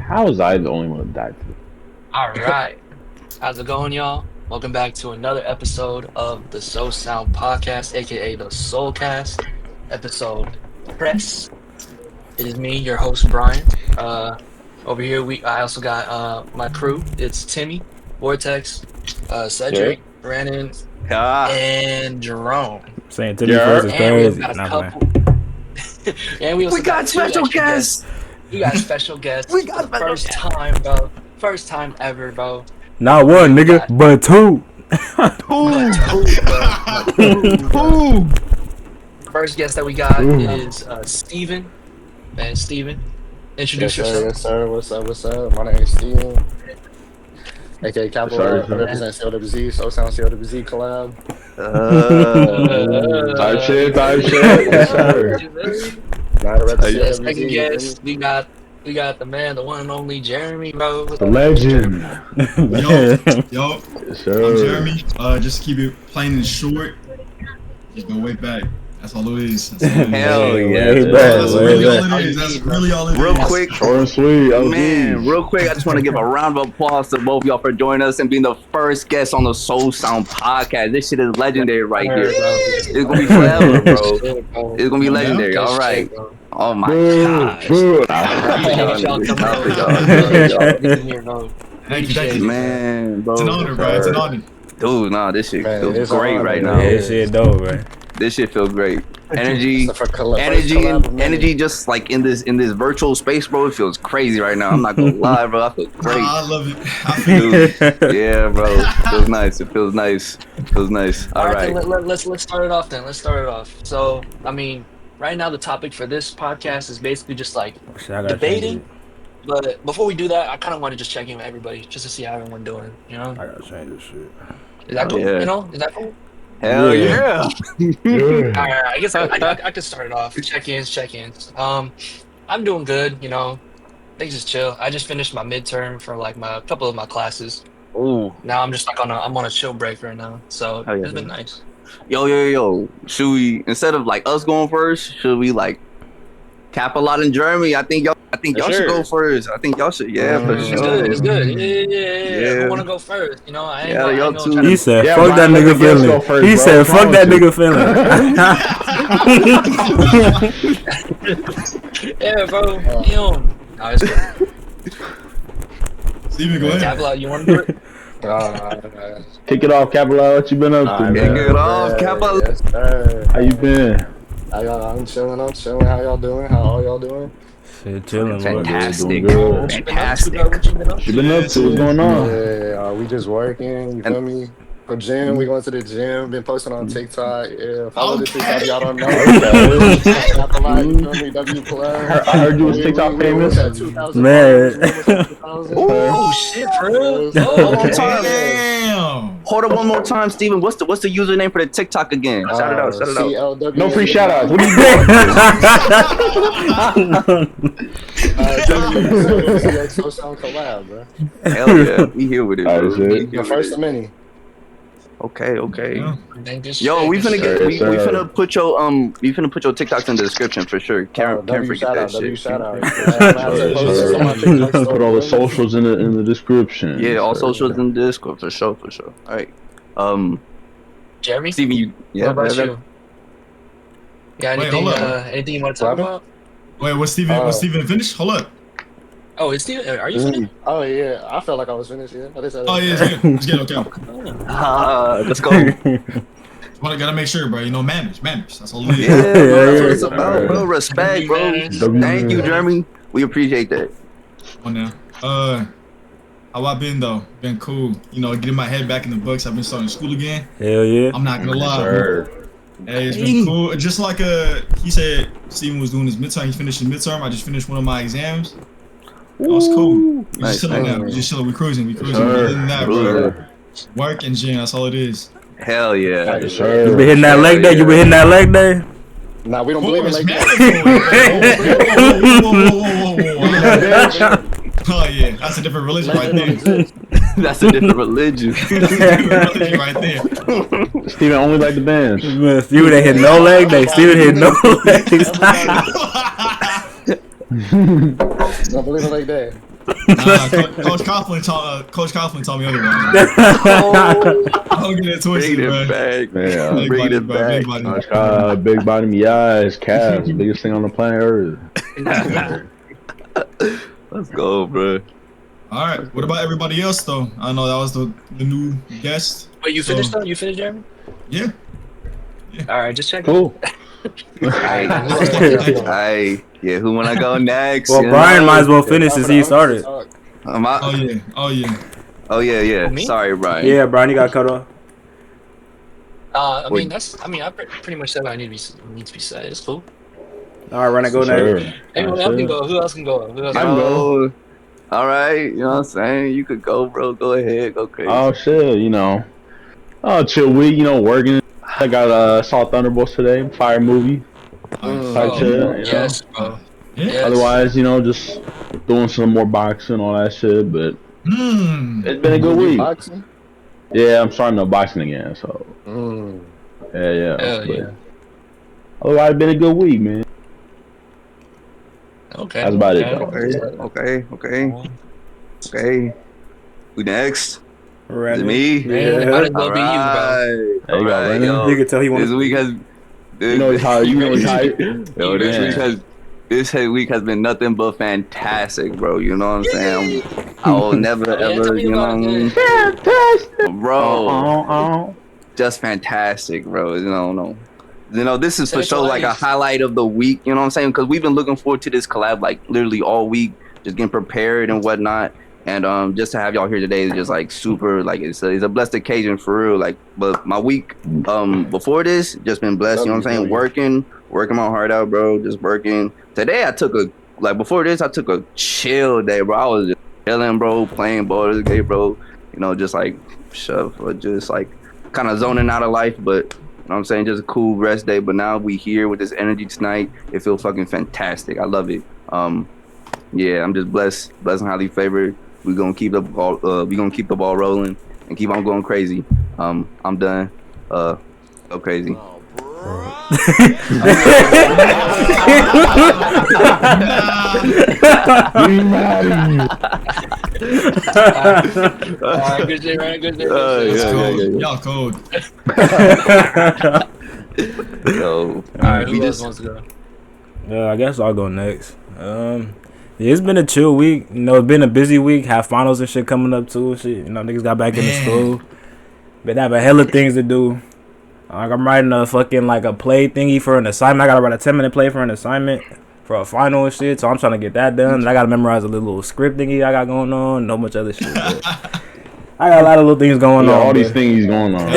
How was I the only one that died today? All right. How's it going, y'all? Welcome back to another episode of the SoSound podcast, aka the SOULCAST episode Press. It is me, your host Bryan. Over here, I also got my crew. It's Timi, Vortex, Cedric, Rannon, and Jerome. Saying Timi first is crazy. And we got special guests. We got special guests. We got first time, bro. First time ever, bro. Not one, nigga, but two. Two. First guest that we got is Steven. Man, Steven, introduce yourself. Yes, sir. What's up? My name is Steven. AKA Capital. I represent COWZ, SoSound COWZ collab. Type shit. Yes, sir. Second guest, we got the man, the one and only Jeremy, bro. The legend. Yo, Yes, sir. I'm Jeremy. Just keep it plain and short. Just go way back. That's all it is. Hell yeah. That's really all it is. Real quick. Short and sweet. Man, real quick, I just want to give a round of applause to both y'all for joining us and being the first guest on the SoSound podcast. This shit is legendary right here. It's gonna be forever, bro. It's gonna be legendary. All right. Oh my gosh. Thank you. Man, bro. It's an honor, bro. It's an honor. Dude, nah, this shit feels great right now. Yeah, this shit dope, man. This shit feels great. Energy, just like in this virtual space, bro. It feels crazy right now. I'm not gonna lie, bro. I feel great. I love it. Dude, yeah, bro. It feels nice. All right. Let's start it off then. Let's start it off. So, I mean, right now the topic for this podcast is basically just like debating. But before we do that, I kind of want to just check in with everybody just to see how everyone doing. You know? I gotta change this shit. Is that cool? Yeah. You know? Is that cool? Hell yeah. Alright, I guess I could start it off. Check-ins. I'm doing good, you know. Things is chill. I just finished my midterm for like a couple of my classes. Ooh. Now I'm just like I'm on a chill break right now. So yeah, it's been nice. Yo. Should we, instead of like us going first, should we like cap a lot in Germany? I think y'all should go first. I think y'all should. Yeah, for sure. It's good. Yeah. I want to go first. You know, I ain't gonna try to... He said, fuck that nigga feeling. He said, fuck that nigga feeling. Yeah, bro. You know, no, it's good. Steven, go ahead. Tabla, you want to do it? Kick it off, Capella. What you been up to, man? Kick it off, Kappa. Yes, sir. How you been? I'm chilling. How y'all doing? How all y'all doing? Shit, chilling, Fantastic. Good. Fantastic. What you been up What to? you been up to? What's going on? Yeah, we just working. You feel me? For gym, we going to the gym. Been posting on TikTok. Yeah, follow the TikTok. Y'all don't know. W Plus. I heard you was TikTok famous. Man. Oh shit, bro. Damn. Hold up one more time, Steven. What's the username for the TikTok again? Shout it out. CLW. No free shout outs. What are you doing? SoSound collab, bro. Hell yeah, we here with it, bro. The first of many. Okay. Yeah. Yo, we finna put your TikToks in the description for sure. Can't forget that shit. Shout out. Put all the socials in the description. Yeah, all socials in the Discord for sure. All right. Jeremy? Steven, What about you? Got anything? Anything you want to talk about? Wait, was Steven finished? Hold up. Oh, it's Steven. Are you finished? Oh yeah, I felt like I was finished. Yeah. Let's get okay. Let's go. Gotta make sure, bro. You know, manners. That's all it is. Yeah, bro, that's what it's about, bro. Respect, bro. Thank you, Jeremy. We appreciate that. Come on now. How I been though? Been cool. You know, getting my head back in the books. I've been starting school again. Hell yeah. I'm not gonna lie. Hey, it's been cool. Just like he said, Steven was doing his midterm. He finished his midterm. I just finished one of my exams. That was cool. We just chilling now. We We cruising. Other than that, bro. Work and gym. That's all it is. Hell yeah. You been hitting that leg day? Nah, we don't believe in like that. Oh yeah, that's a different religion right there. That's a different religion. Right there. Steven only like the bands. Steven ain't hit no leg day. Steven hit no legs. Don't believe it like that. Coach Coughlin told me otherwise. I don't get it twisted, bro. Bring it back. Big body Mia's calves, biggest thing on the planet Earth. Let's go, bro. All right. What about everybody else though? I know that was the new guest. Wait, you finished though? You finished, Jeremy? Yeah. All right, just check. Cool. Hey, yeah, who wanna go next? Well, Bryan might as well finish since he started. Oh yeah. Me? Sorry, Bryan. Yeah, Bryan, you got cut off. I mean, I pretty much said what I need to be said. It's cool. All right, Rannon, go next. Hey, who else can go? Who else can go? All right, you know what I'm saying? You could go, bro. Go ahead, go crazy. Oh shit, chill week, working. I got saw Thunderbolts today, fire movie. Yes, bro. Yes. Otherwise, just doing some more boxing, all that shit. But it's been a good week. Boxing? Yeah, I'm starting to boxing again. So yeah. Otherwise, it's been a good week, man. Okay. That's about it. Though. Okay. Who next? Rannon. Is it me? Yeah. Might as well be you, bro. All right, You can tell he wants. This week has. He's tired. He's tired. Yo, this week has been nothing but fantastic, bro. You know what I'm saying? I will never ever, bro. Just fantastic, bro. This is for sure like a highlight of the week. You know what I'm saying? Because we've been looking forward to this collab like literally all week, just getting prepared and whatnot. And just to have y'all here today is just like super, like it's a blessed occasion for real. Like, but my week before this just been blessed. You know what I'm saying? Working my heart out, bro. Just working. Today I took before this I took a chill day, bro. I was just chilling, bro, playing Baldur's Gate, bro. Just like just like kind of zoning out of life, but you know what I'm saying, just a cool rest day. But now we here with this energy tonight. It feels fucking fantastic. I love it. Yeah, I'm just blessed and highly favored. We're gonna keep the ball. We're gonna keep the ball rolling and keep on going crazy. I'm done. Go crazy. Alright, good day, Ryan. Good day. Y'all cold. Yo. Alright, who else wants to go? I guess I'll go next. Yeah, it's been a chill week. It's been a busy week. Have finals and shit coming up too. Shit, niggas got back into school. Been having hella things to do. Like I'm writing a fucking a play thingy for an assignment. I gotta write a 10-minute play for an assignment for a final and shit. So I'm trying to get that done. And I gotta memorize a little script thingy I got going on. And no much other shit. I got a lot of little things going on. All these things going on.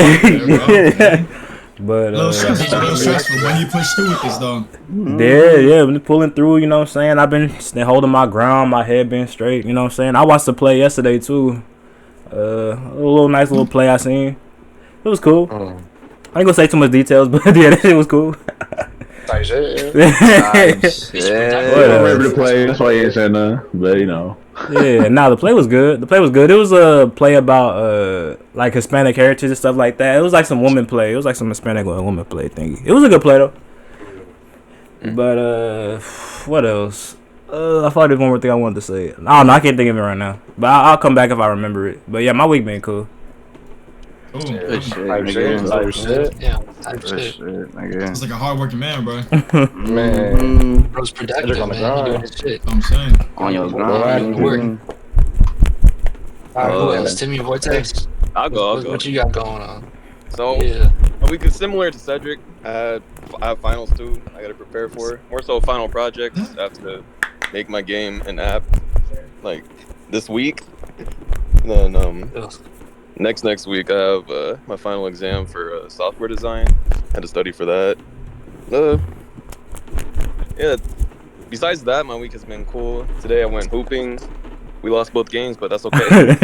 But a little stressful when you push through with this though. Yeah, been pulling through, you know what I'm saying? I've been holding my ground, my head been straight, you know what I'm saying? I watched the play yesterday too. A nice little play I seen. It was cool. I ain't gonna say too much details, but yeah, that shit was cool. Type shit. Whatever the play, that's why he ain't saying nothing. But Yeah, the play was good. It was a play about like Hispanic heritage and stuff like that. It was like some woman play. It was like some Hispanic woman play thingy. It was a good play though. But what else? I thought there's one more thing I wanted to say. I don't know. I can't think of it right now. But I'll come back if I remember it. But yeah, my week been cool. Type shit. Yeah, type Shit, nigga. It's like a hard-working man, bro. Man. Bro's productive, man. He doing his shit. I'm saying. On your grind. Alright, who else? Timi Vortex? I'll go. What you got going on? So, a week is similar to Cedric. I have finals too. I gotta prepare for more so final projects. I have to make my game an app like this week. And then next week I have my final exam for software design. I had to study for that. Yeah. Besides that, my week has been cool. Today I went hooping. We lost both games, but that's okay. Yeah,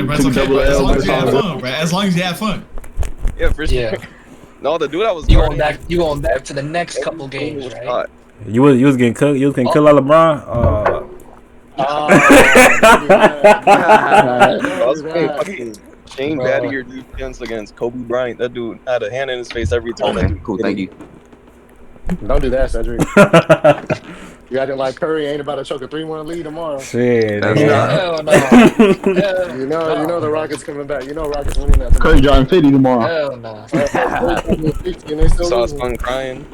bro, it's okay, bro. As long as you have fun, bro. As long as you have fun. Yeah, for sure. Yeah. No, the dude I was You going back to the next couple games, right? You was getting cooked. You was getting killed by LeBron. Shane Battier defense against Kobe Bryant. That dude had a hand in his face every time. Cool, thank you. Don't do that, Cedric. You acting like Curry ain't about to choke a 3-1 lead tomorrow. Shit. That's Hell no. You know the Rockets coming back. You know Rockets winning that tomorrow. Curry dropping 50 tomorrow. Hell no. And they still Saw his losing. son crying.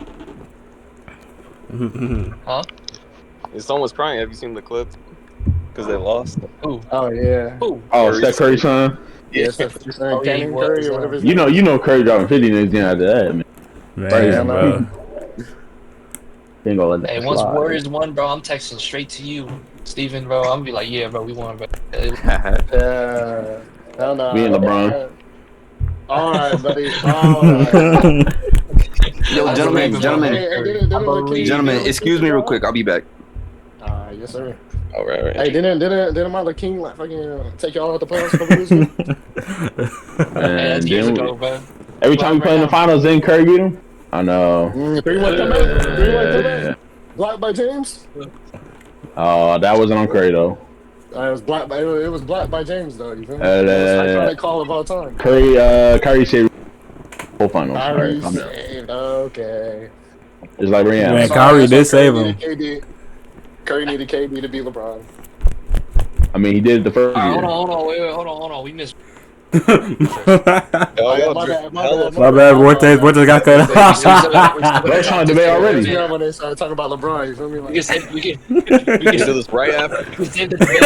Huh? His son was crying. Have you seen the clip? Because they lost. Who? Oh yeah. Who? Oh, Steph Curry's son. Yeah, Steph Oh, yeah, Cannon he Curry was, or whatever his You name know Curry dropping 50 next game after that, man. Man, bro. They ain't gonna let that Hey, once slide. Warriors won, bro, I'm texting straight to you, Steven, bro. I'm gonna be like, yeah, bro, we won, bro. Yeah. Hell no. Me and LeBron. All right, buddy. All right. Yo, gentlemen, excuse me real quick. I'll be back. Yes, sir. All right. Hey, didn't Martin King like fucking take y'all out the playoffs a couple years ago? Hey, that's years ago, bro. Every time we play in the finals, didn't Curry beat him? I know. 3-1 comeback. 3-1 comeback. Blocked by James. Oh, that wasn't on Curry though. It was blocked by James though. You feel me? That's the iconic call of all time. Curry saved whole finals. Kyrie Right, saved. Okay. it's like Rihanna. Man, Kyrie did save him. Curry needed KD to beat LeBron. I mean, he did it the first year. Hold on, wait, hold on. We missed. Yo, My bad, Vortex got cut off. They're trying to debate already. Yeah, when they started talking about LeBron, you feel me? We Like, can do this right after. We can save the debate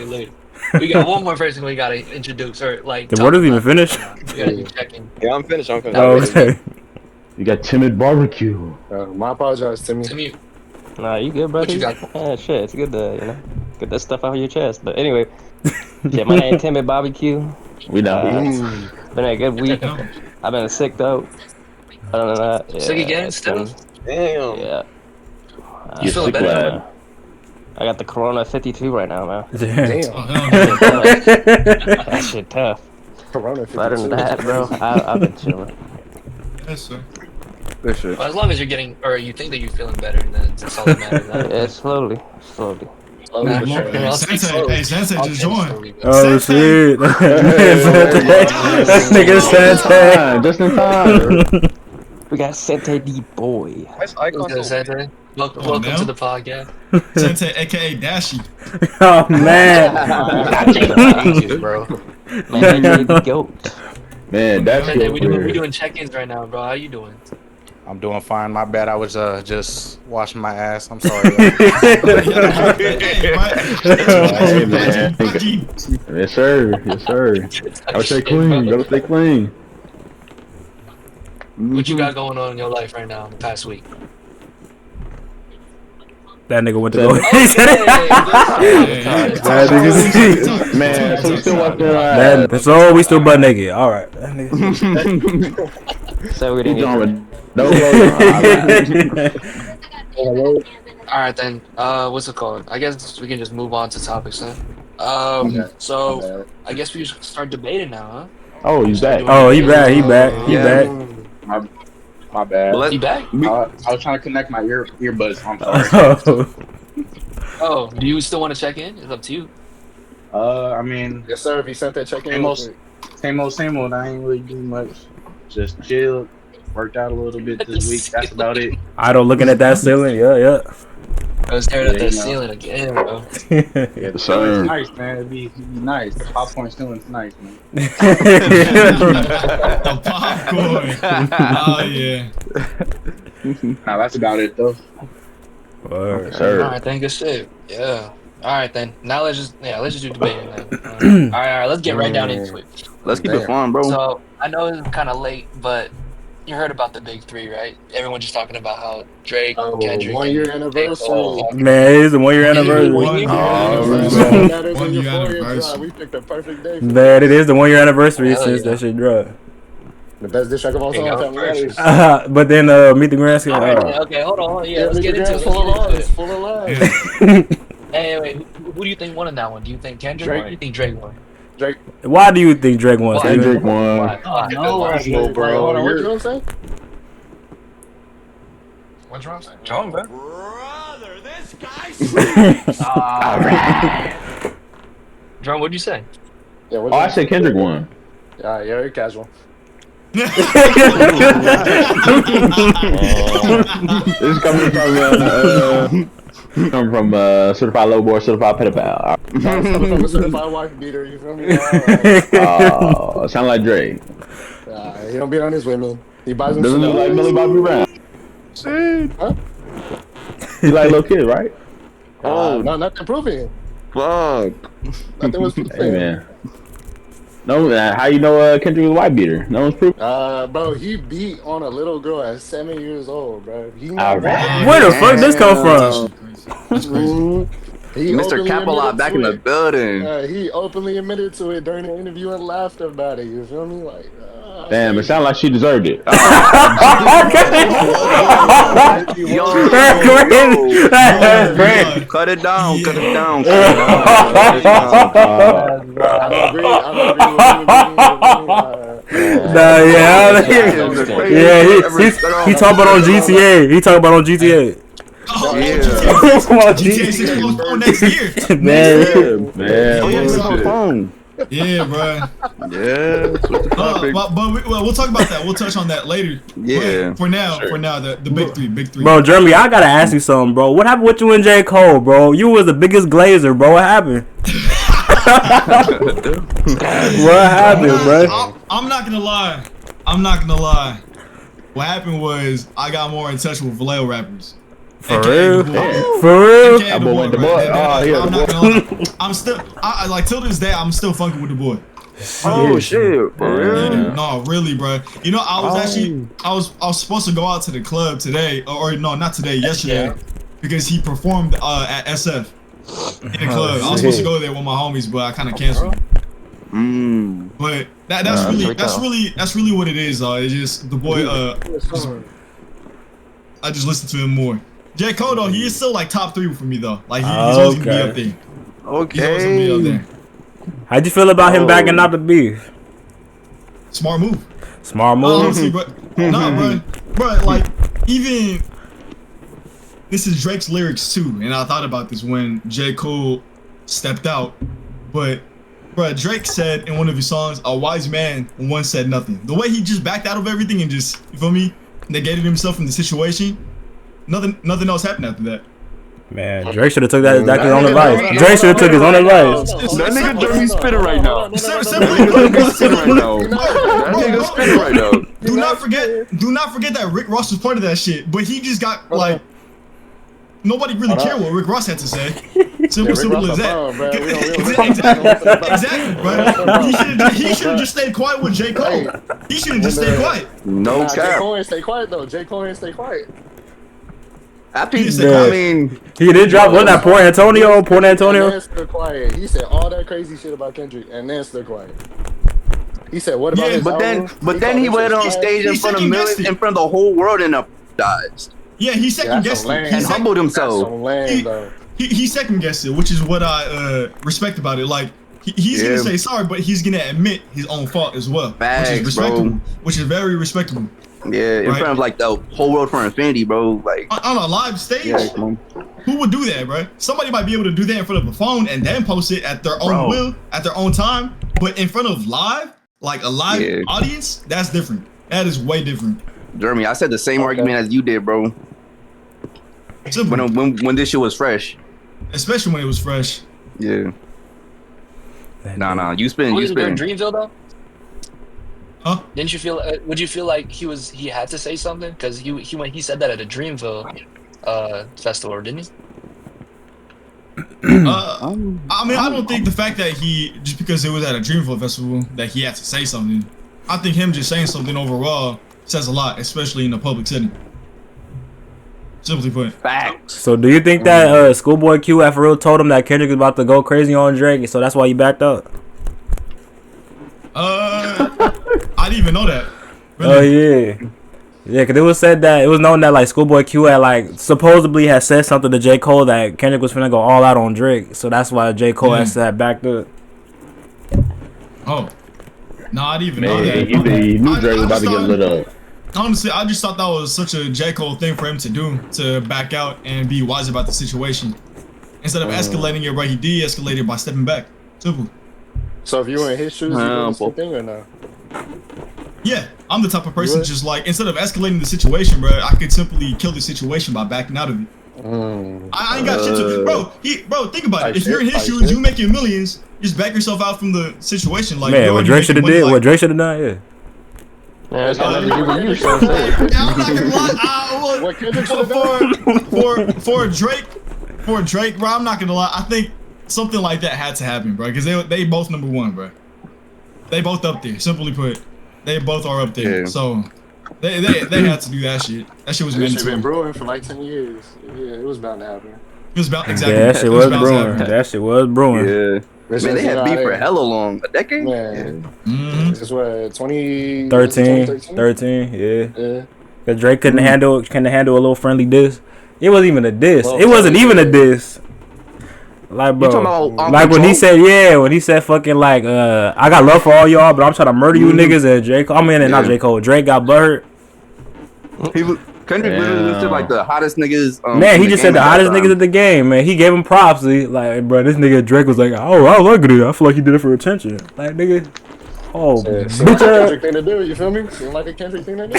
later. We got one more person we gotta introduce or like. Did Vortex even finish? We gotta be checking. Yeah, I'm finished. Oh, okay. You got timid barbecue. my apologize, Timi. Timi, Nah, you good, bro? What you got? Shit, it's good to, get that stuff out of your chest. But anyway, yeah, my name Timi Barbecue. We know. Been a good week. I've been sick though. Other than that, yeah, sick again it's still? Damn. Yeah. You feeling better? lad. I got the Corona 52 right now, man. Damn. That shit tough. Corona But other than that, bro, I've been chilling. Yes, sir. Good shit. Well, as long as you're getting, or you think that you're feeling better, then that's all that matters. Yeah, slowly. Nah, Hey, Cente just joined. Oh shit! That nigga Cente. Just in time. We got Cente D boy. Nice icon. Welcome to the podcast. Cente, aka Dashy. Oh man! Bro. Man, the GO.A.T. Man, that's Cente, good. we doing check-ins right now, bro. How you doing? I'm doing fine. My bad. I was just washing my ass. I'm sorry. Hey, man. Yes, sir. Yes, sir. Gotta stay clean. Gotta stay clean. What you got going on in your life right now, the past week? That nigga went to go. Man, so we still walking Man, so we still butt naked. All right. So we didn't get No. Alright then, what's it called? I guess we can just move on to topics then. So I guess we should start debating now, huh? Oh, he's back. Oh, he back. He back. He back. My bad. You back? I was trying to connect my earbuds. I'm sorry. Oh, do you still want to check in? It's up to you. I mean, Yes, sir. If you sent that check in, same old. I ain't really doing much. Just chill. Worked out a little bit this week. That's about it. Idle looking at that ceiling. Yeah. I was staring at that ceiling again, bro. Yeah, sir. It's nice, man. It'd be nice. The popcorn ceiling's nice, man. The popcorn. Oh, yeah. Nah, that's about it, though. Sir. Alright then, good shit. Yeah. Alright then. Now let's just do debating then. Alright, let's get right down into it. Let's keep it fun, bro. So I know it's kind of late, but you heard about the big three, right? Everyone's just talking about how Drake, Kendrick, 1 year anniversary. Man, it's the 1 year anniversary. 1 year anniversary. We picked the perfect day. Man, it is the 1 year anniversary Hell since yeah. that shit dropped. The best diss track of all time. But then Meet the Grand Scale. Okay, hold on. Yeah, let's get into it. It's full of lies. Hey, wait, who do you think won in that one? Do you think Kendrick won or do you think Drake won? Drake. Why do you think Drake won? Why? Steven? Kendrick won. Why? Bro, hold on, what you say? What's wrong? Jerome, bro. Jerome, what'd you say? Yeah, Oh, I said Kendrick won. Yeah, you're casual. This is coming from certified low boy, certified pedophile. Coming from a certified wife beater, you feel me? Oh, sound like Drake. He don't beat on his women. He buys them. Doesn't look like Millie Bobby Brown. Huh? He like little kid, right? No, nothing proving. Fuck. Nothing was proving. Hey man. No, how you know Kendrick was a white beater? No one's proof. Bro, he beat on a little girl at 7 years old, bro. Where the fuck this come from? That's crazy. Mr. Capalot back in the building. He openly admitted to it during the interview and laughed about it. You feel me? Like, damn, it sounded like she deserved it. Cut it down. Cut it down. I don't agree with he talking about on GTA. He talking about on GTA. GTA 6 postponed next year. Yeah, bro. Yeah, switch the topic. But we'll talk about that. We'll touch on that later. Yeah. But for now, the big three. Bro, Jeremy, I gotta ask you something, bro. What happened with you and J. Cole, bro? You was the biggest glazer, bro. What happened? What happened, bro? I'm not gonna lie. What happened was I got more in touch with Vallejo rappers. For real? For real? I'm still, like till this day, I'm still funking with the boy. Oh shit, for real? Yeah, no, really, bro. You know, I was supposed to go out to the club today, or no, not today, yesterday, because he performed at SF in the club. I was supposed to go there with my homies, but I kind of canceled. But that's really what it is. It's just the boy. I just listen to him more. J. Cole though, he is still like top 3 for me though. Like he's always gonna be up there. Okay. He's always gonna be up there. How'd you feel about him backing out the beef? Smart move. Smart move. Honestly, bro. Bro, like even this is Drake's lyrics too, and I thought about this when J. Cole stepped out. But bro, Drake said in one of his songs, "A wise man once said nothing." The way he just backed out of everything and just, you feel me, negated himself from the situation. Nothing else happened after that. Man, Drake should have took that exactly on advice. Drake should have took his own advice. That nigga Jeremy spitting right now. That nigga spitting right now. Do not forget that Rick Ross was part of that shit, but he just got like nobody really cared what Rick Ross had to say. Simple as that. Exactly, bro. He should have just stayed quiet with J. Cole. He should have just stayed quiet. No cap. J. Cole ain't stay quiet though. J. Cole ain't stay quiet. I mean, he did drop one that Port Antonio. And then stood quiet. He said all that crazy shit about Kendrick, and then stood quiet. He said, "What about his album?" But then he went on stage in front of millions, in front of the whole world, and apologized. Yeah, he second guessed it. And humbled himself. He second guessed it, which is what I respect about it. Like he's gonna say sorry, but he's gonna admit his own fault as well, Facts, which is respectable. Bro. Which is very respectable. Yeah, in front of like the whole world for infinity, bro. Like on a live stage, who would do that, bro? Somebody might be able to do that in front of a phone and then post it at their own will, at their own time. But in front of like a live audience, that's different. That is way different. Jeremy, I said the same argument as you did, bro. When this shit was fresh, especially when it was fresh. Yeah. Nah, you spin. You spin. Dreamville though. Huh? Didn't you feel? Would you feel like he had to say something because he said that at a Dreamville festival, didn't he? I mean, I don't think the fact that just because it was at a Dreamville festival that he had to say something. I think him just saying something overall says a lot, especially in a public setting. Simply put. Facts. So do you think that SchoolBoyQ at for real told him that Kendrick was about to go crazy on Drake, so that's why he backed up? I didn't even know that. Really? Oh yeah, cause it was said that it was known that like SchoolBoyQ had like supposedly had said something to J. Cole that Kendrick was finna go all out on Drake, so that's why J. Cole had said backed up. Oh, no, I didn't even know that. He knew Drake was about to get lit up. Honestly, I just thought that was such a J. Cole thing for him to do, to back out and be wise about the situation. Instead of escalating it, right, he de-escalated by stepping back. Simple. So if you were in his shoes, you do the same thing or no? Yeah, I'm the type of person just like instead of escalating the situation, bro, I could simply kill the situation by backing out of it. I ain't got shit to, bro. Think about it. If you're in his shoes, you making millions. Just back yourself out from the situation. Like, man, what Drake should have did, what Drake should have done, yeah. Yeah, it's got nothing to do with you, so I'm not gonna lie. For Drake, bro, I'm not gonna lie. I think something like that had to happen, bro, because they both number one, bro. They both up there. Simply put, they both are up there. Yeah. So they had to do that shit. That shit was meant to. Been brewing for like 10 years. Yeah, it was bound to happen. It was about exactly. Yeah, that shit was brewing. That shit was brewing. Yeah. Man, they had beef for hella long. A decade? Man. This is what, 2013, yeah. Cause Drake couldn't handle a little friendly diss. It wasn't even a diss. It wasn't even a diss. Like, bro, like when he said fucking like, I got love for all y'all, but I'm trying to murder you niggas. And Drake, not J. Cole. Drake got butthurt. Kendrick literally listed like the hottest niggas. Man, he just said the hottest niggas in the game. Man, he gave him props. Like, bro, this nigga Drake was like, oh, I like it. I feel like he did it for attention. Like, nigga, seems like a Kendrick thing to do. You feel me? Seems like a Kendrick thing to do.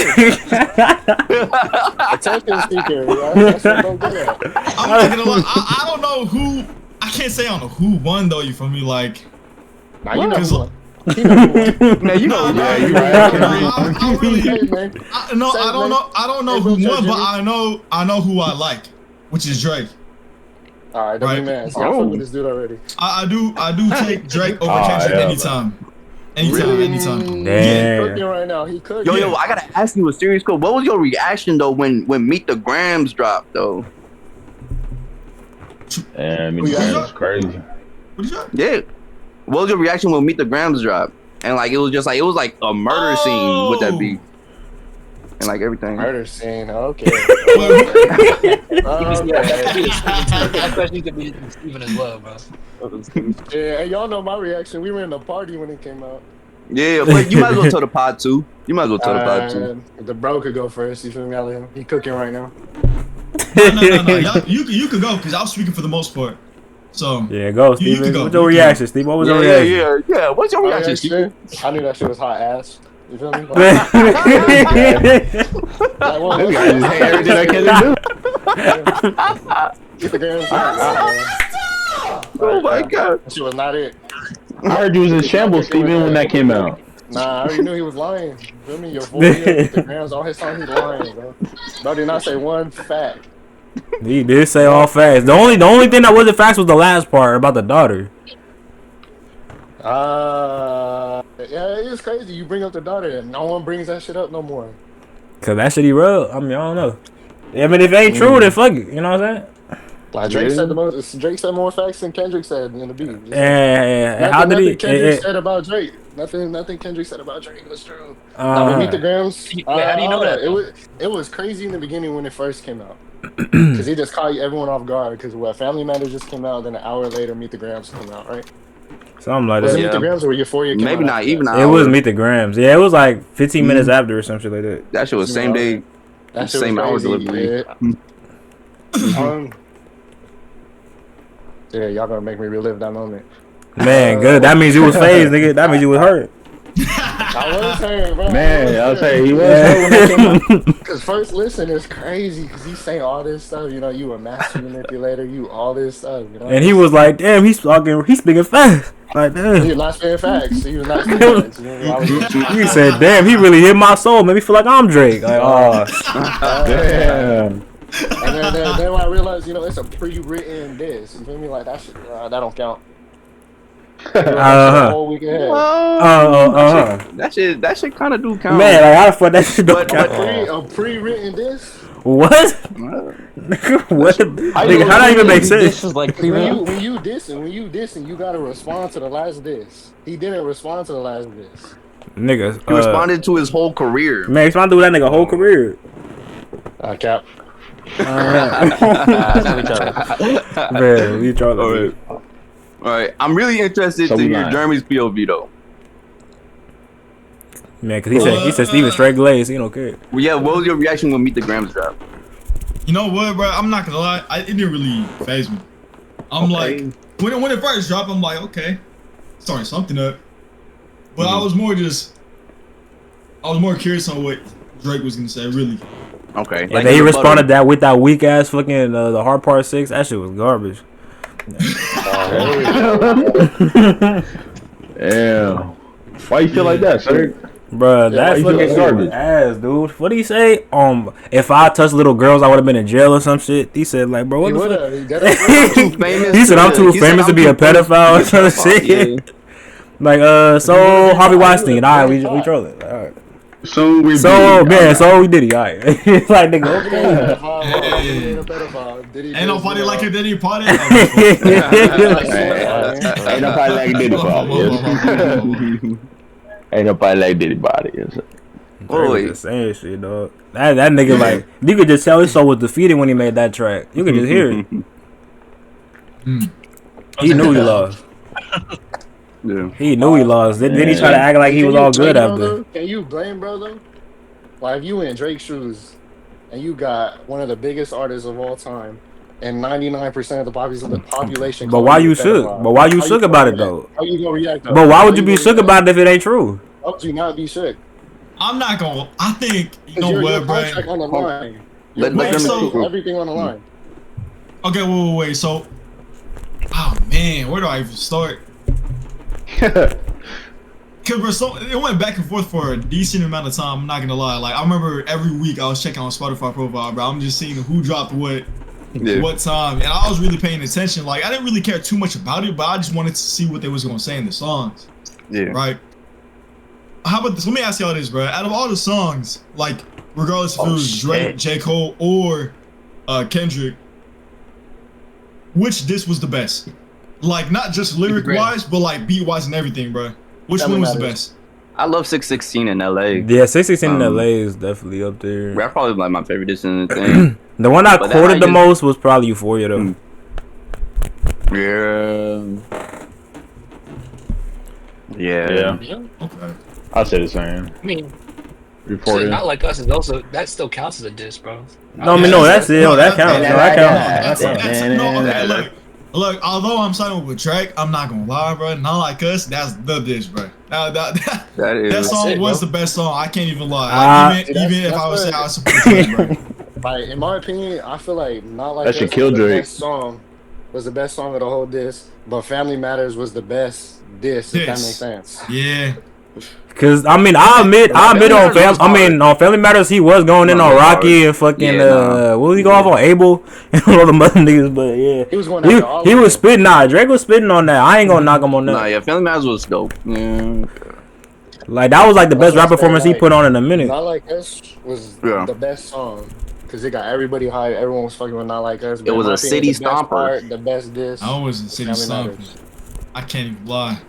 Attention seeker. I'm not gonna lie. I don't know who. I can't say I don't know who won though. You feel me? Like, nah, you know who won. Man, you know, I don't know who won, but I know who I like, which is Drake. All right, don't be mad. See, I fuck with this dude already. I do take Drake over Kendrick anytime. Anytime. Damn. He's cooking right now. He cooking. Yo, I gotta ask you a serious question. What was your reaction though when Meet the Grams dropped though? And Meet the Grams is crazy. What is that? Yeah. What was your reaction when Meet the Grams dropped? And like it was like a murder scene with that beat. And like everything. Murder scene, okay. That question could be Steven as well, bro. Yeah, and y'all know my reaction. We were in the party when it came out. Yeah, but you might as well tell the pod too. The bro could go first. You feel me? He cooking right now. No. You could go because I was speaking for the most part. So yeah, go, Steven. What's your reaction, Steve? What was your reaction? Yeah. What's your reaction, Steve? I knew that shit was hot ass. You feel me? Maybe I just hate everything I can do. Oh my god, that shit was not it. I heard you was in shambles, Steven, when that came out. Nah, I already knew he was lying. You feel me? Your 4 years, the grams, all his time he's lying, bro. Bro did not say one fact. He did say all facts. The only thing that wasn't facts was the last part about the daughter. Yeah, it's crazy. You bring up the daughter, and no one brings that shit up no more. Cause that shit he wrote. I mean, I don't know. I mean, if it ain't true, then fuck it. You know what I'm saying? Like Drake said more facts than Kendrick said in the beat. Nothing Kendrick said about Drake. Nothing Kendrick said about Drake was true. Now, Meet the Grams. How do you know that? It was crazy in the beginning when it first came out. Because he just caught everyone off guard. Because Family Matters just came out, then an hour later, Meet the Grams came out, right? Something like was that. It Meet the Grams or Euphoria? Maybe not even. It was Meet the Grams. Yeah, it was like 15 minutes after or some shit like that. That shit was same day, same hour delivery. Yeah, y'all gonna make me relive that moment. Man, good. That means you was phased, nigga. That means you was hurt. I was hurt, bro. Man, I'll say he was hurt when that came out. Cause first listen is crazy, cause he's saying all this stuff. You know, you a master manipulator. You all this stuff. You know. And he was like, "Damn, he's speaking fast." Like, damn. He was not spitting facts. He was not spitting facts. He said, "Damn, he really hit my soul. Made me feel like I'm Drake." Like, oh, damn. And then when I realized, you know, it's a pre-written diss. You feel me? Like that shit, that don't count. Whole week ahead. That shit kind of do count. Man, like how the fuck that shit don't count? A pre-written diss. What? What? Nigga, how that even make sense? This is like when you dissing, you gotta respond to the last diss. He didn't respond to the last diss. Nigga, he responded to his whole career. Man, he responded to that nigga whole career. Cap. Man, we try to. All right, I'm really interested to hear Jeremy's POV though. Man, cause he said Steven straight glaze. He don't care. Well, yeah, what was your reaction when Meet the Grams dropped? You know what, bro? I'm not gonna lie. It didn't really faze me. I'm like, when it first dropped, I'm like, okay, starting something up. But I was more just, I was more curious on what Drake was gonna say. Really. Okay. And then he responded that with that weak ass fucking the hard part 6. That shit was garbage. Yeah. Why you feel like that, sir? Bruh, that's fucking garbage ass, dude. What did he say? If I touched little girls, I would have been in jail or some shit. He said like, bro, what the fuck? He said I'm too famous to be a pedophile or some shit. Yeah. Like so Harvey Weinstein. All right, we trolling. All right. So we did he. All right. Like nigga, okay. Ain't nobody like a Diddy party. Ain't nobody like Diddy party. Ain't nobody like Diddy party. Just saying shit, dog. That nigga like you could just tell his soul was defeated when he made that track. You could just hear it. He knew he lost. Yeah. He knew he lost. Then he tried to act like he was all good after. Can you blame bro though? Like if you in Drake's shoes and you got one of the biggest artists of all time and 99% of the population. But why you shook? But why you shook about it though? How you gonna react though? But why would you be shook about it if it ain't true? How would you not be shook? I'm not gonna. I think you know what, Bryan. On the line. Everything on the line. Okay, wait. So, oh man, where do I even start? Cause bro, it went back and forth for a decent amount of time. I'm not gonna lie. Like I remember every week I was checking on Spotify profile, bro. I'm just seeing who dropped what time, and I was really paying attention. Like I didn't really care too much about it, but I just wanted to see what they was gonna say in the songs. Yeah. Right. How about this? Let me ask y'all this, bro. Out of all the songs, like regardless if it was Drake, J. Cole, or Kendrick, which disc was the best? Like not just lyric wise, but like beat wise and everything, bro. Which one was the best? I love 616 in LA. Yeah, 616 in LA is definitely up there. That's probably like my favorite disc in the thing. The one I quoted the most was probably Euphoria though. Yeah. Okay. I'll say the same. I mean, Euphoria. Not Like Us is also that still counts as a diss, bro. No, I mean no, that's it. That counts. Look, although I'm signing with Drake, I'm not gonna lie, bro. Not Like Us, that's the dish, bro. That song was the best song. I can't even lie. Like, even if I was saying I was support Drake, bro. Like in my opinion, I feel like Not Like Us should kill the Drake. best song was the best song of the whole disc, but Family Matters was the best disc. If that makes sense. Yeah. Cause I mean, I admit on Family Matters he was going in on Rocky and fucking what was he going off on Abel and all the mother niggas, but yeah, he was spitting. Nah, Drake was spitting on that. I ain't gonna knock him on that. Nah, yeah, Family Matters was dope. Yeah. Like that was like the best rap performance he put on in a minute. Not Like Us was the best song because it got everybody hyped. Everyone was fucking with Not Like Us. It was a city stomper. The best disc. I was a city stomper. I can't even lie.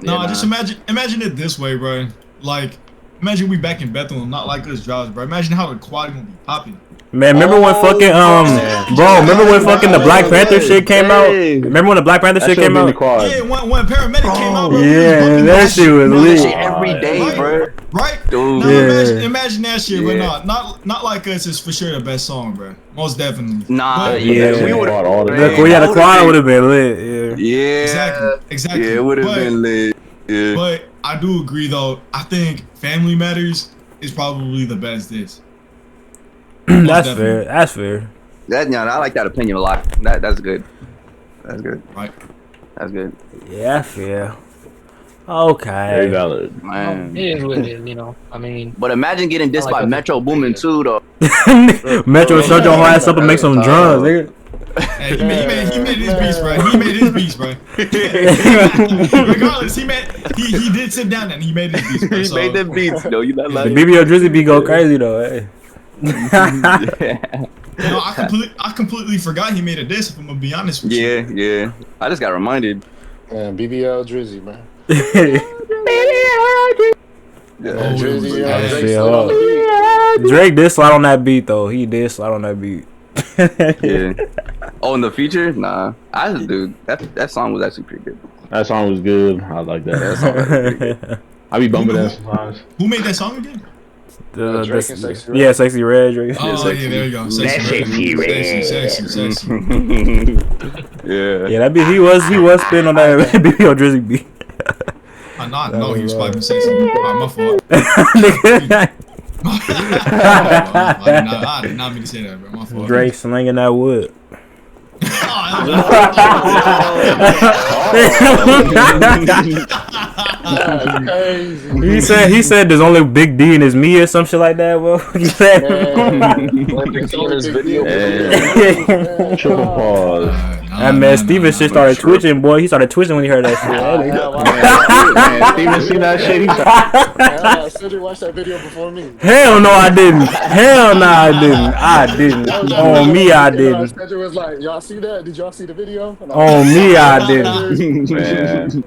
No, just imagine it this way, bro. Like, imagine we back in Bethlehem, Not Like Us drives, bro. Imagine how the quad gonna be popping. Man, remember when fucking remember when fucking the Black Panther shit came out? Remember when the Black Panther shit came out? Yeah, when Paramedic came out, bro. Yeah, that shit was lit. Every day, bro. Right? Dude. Now, imagine that shit, but not Like Us is for sure the best song, bro. Most definitely. Nah, we would have all the quad would have been lit. Yeah. Exactly. Yeah, it would have been lit. Yeah. But I do agree though. I think Family Matters is probably the best disc. That's fair. I like that opinion a lot. That's good. That's good. Right. That's good. Yeah, fair. Okay. Very valid. Man. It is what it is, you know. I mean, but imagine getting dissed by Metro Boomin too, though. Metro shut your whole ass up and make some drums, nigga. Hey, he made his beats, bro. Regardless, he did sit down and he made his beats, bro. He made them beats, though. You not like the BBO Drizzy beat go crazy though. Hey. No, I completely forgot he made a diss. If I'm gonna be honest with you. Yeah. I just got reminded. Man, BBL Drizzy, man. Drake did slide on that beat though. He did slide on that beat. Yeah. Oh, in the feature? Nah. That song was actually pretty good. That song was good. I like that. That song was pretty good. I be bumping that sometimes. Who made that song again? Drake and Sexy Red. Yeah, Sexy Red. Drake. Oh, yeah, there you go. Sexy Red. Yeah. Yeah, that beat he was spinning on that BBO Drizzy beat. I not know he was probably saying something. Alright, my fault. I did not mean to say that, bro. My fault. Drake slinging that wood. He said there's only Big D and it's me or some shit like that. Well, he said. Triple pause. That man Steven shit started twitching, boy. He started twitching when he heard that shit. Man, Steven seen that shit. He started. Cedric watched that video before me. Hell no, I didn't. Hell no, I didn't. I didn't. On me, I didn't. Cedric was like, y'all see that? Did y'all see the video? On me, I didn't. Man.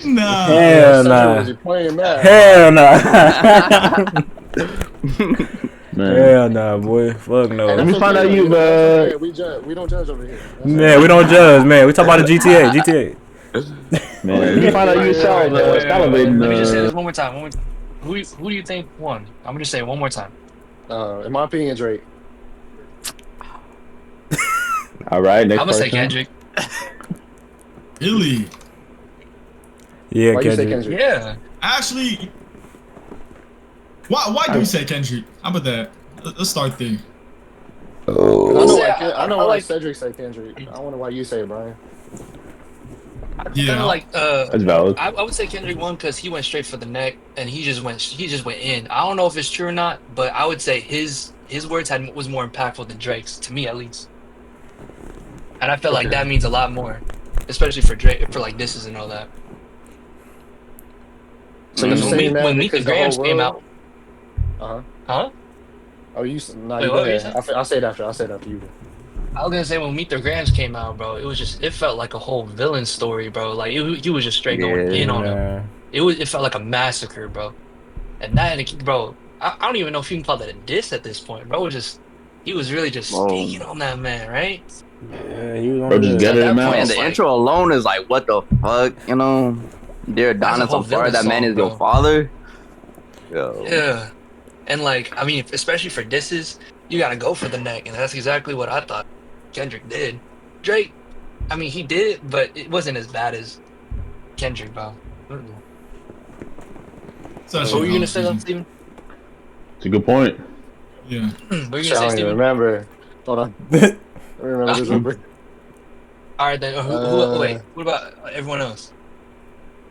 Nah. Hell no. Hell no. Hell nah, boy. Fuck no. Let me find out you, man. We don't judge over here. Man, we don't judge, man. We talk about the GTA. Man, let me find out you yourself. Let me just say this one more time. Who do you think won? I'm gonna just say it one more time. In my opinion, Drake. All right, next I'm gonna say Kendrick. Really? Yeah, Why Kendrick. you say Kendrick? Yeah. Actually, why do you say Kendrick? How about that? Let's start there. I know why Cedric said Kendrick. I wonder why you say it, Brian. Yeah, like that's valid. I would say Kendrick won because he went straight for the neck and he just went in. I don't know if it's true or not, but I would say his words was more impactful than Drake's, to me at least. And I felt like that means a lot more, especially for Drake, for like disses and all that. So you're saying that when Meet the because the Grams whole came world? out, huh? Oh, you no, Wait, you go what ahead. I'll say it after. I'll say it after you. I was gonna say when Meet the Grams came out, bro, it felt like a whole villain story, bro. Like he was just straight going in on him. It felt like a massacre, bro. And that, bro, I don't even know if you can call that a diss at this point, bro. He was really just speaking on that man, right? Yeah, he was on Man, the intro alone is like, what the fuck, you know? Dear Adonis, I'm sorry that man is your father. Yo. Yeah. And like, I mean, especially for disses, you gotta go for the neck, and that's exactly what I thought Kendrick did. Drake, I mean, he did it, but it wasn't as bad as Kendrick, bro. What were you gonna say, Steven? It's a good point. Yeah. What were you gonna say, I don't Steven? remember. Hold on. Remember this number. All right, then. Wait. What about everyone else?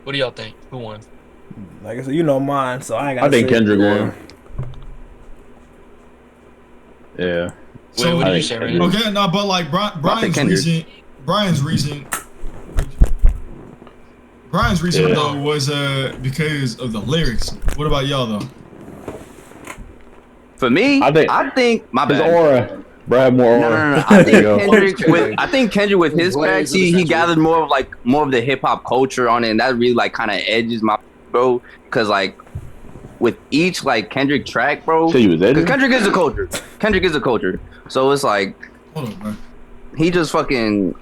What do y'all think? Who won? Like I said, you know mine, so I ain't got. I think Kendrick won. Yeah. So what did you say, Rannon? Okay, no, but like Brian's reason though was because of the lyrics. What about y'all though? For me, I think my his bad. aura. Brad more aura. No. I think Kendrick with his facts, he gathered more of the hip hop culture on it, and that really like kind of edges my bro. Cause like with each like Kendrick track, bro, because Kendrick is a culture. Kendrick is a culture. So it's like, hold on, bro. He just fucking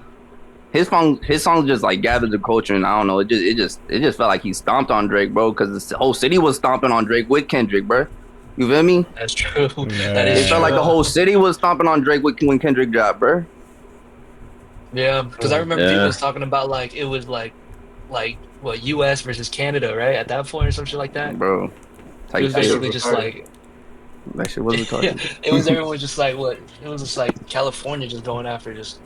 his songs just like gathered the culture, and I don't know, it just felt like he stomped on Drake, bro, because the whole city was stomping on Drake with Kendrick, bro. You feel me? That's true. Yeah. That is It felt like the whole city was stomping on Drake when Kendrick dropped, bro. Yeah, because I remember people was talking about like it was like what U.S. versus Canada, right? At that point or some shit like that, bro. It was basically just like that shit wasn't talking. It was everyone just like what? It was just like California just going after just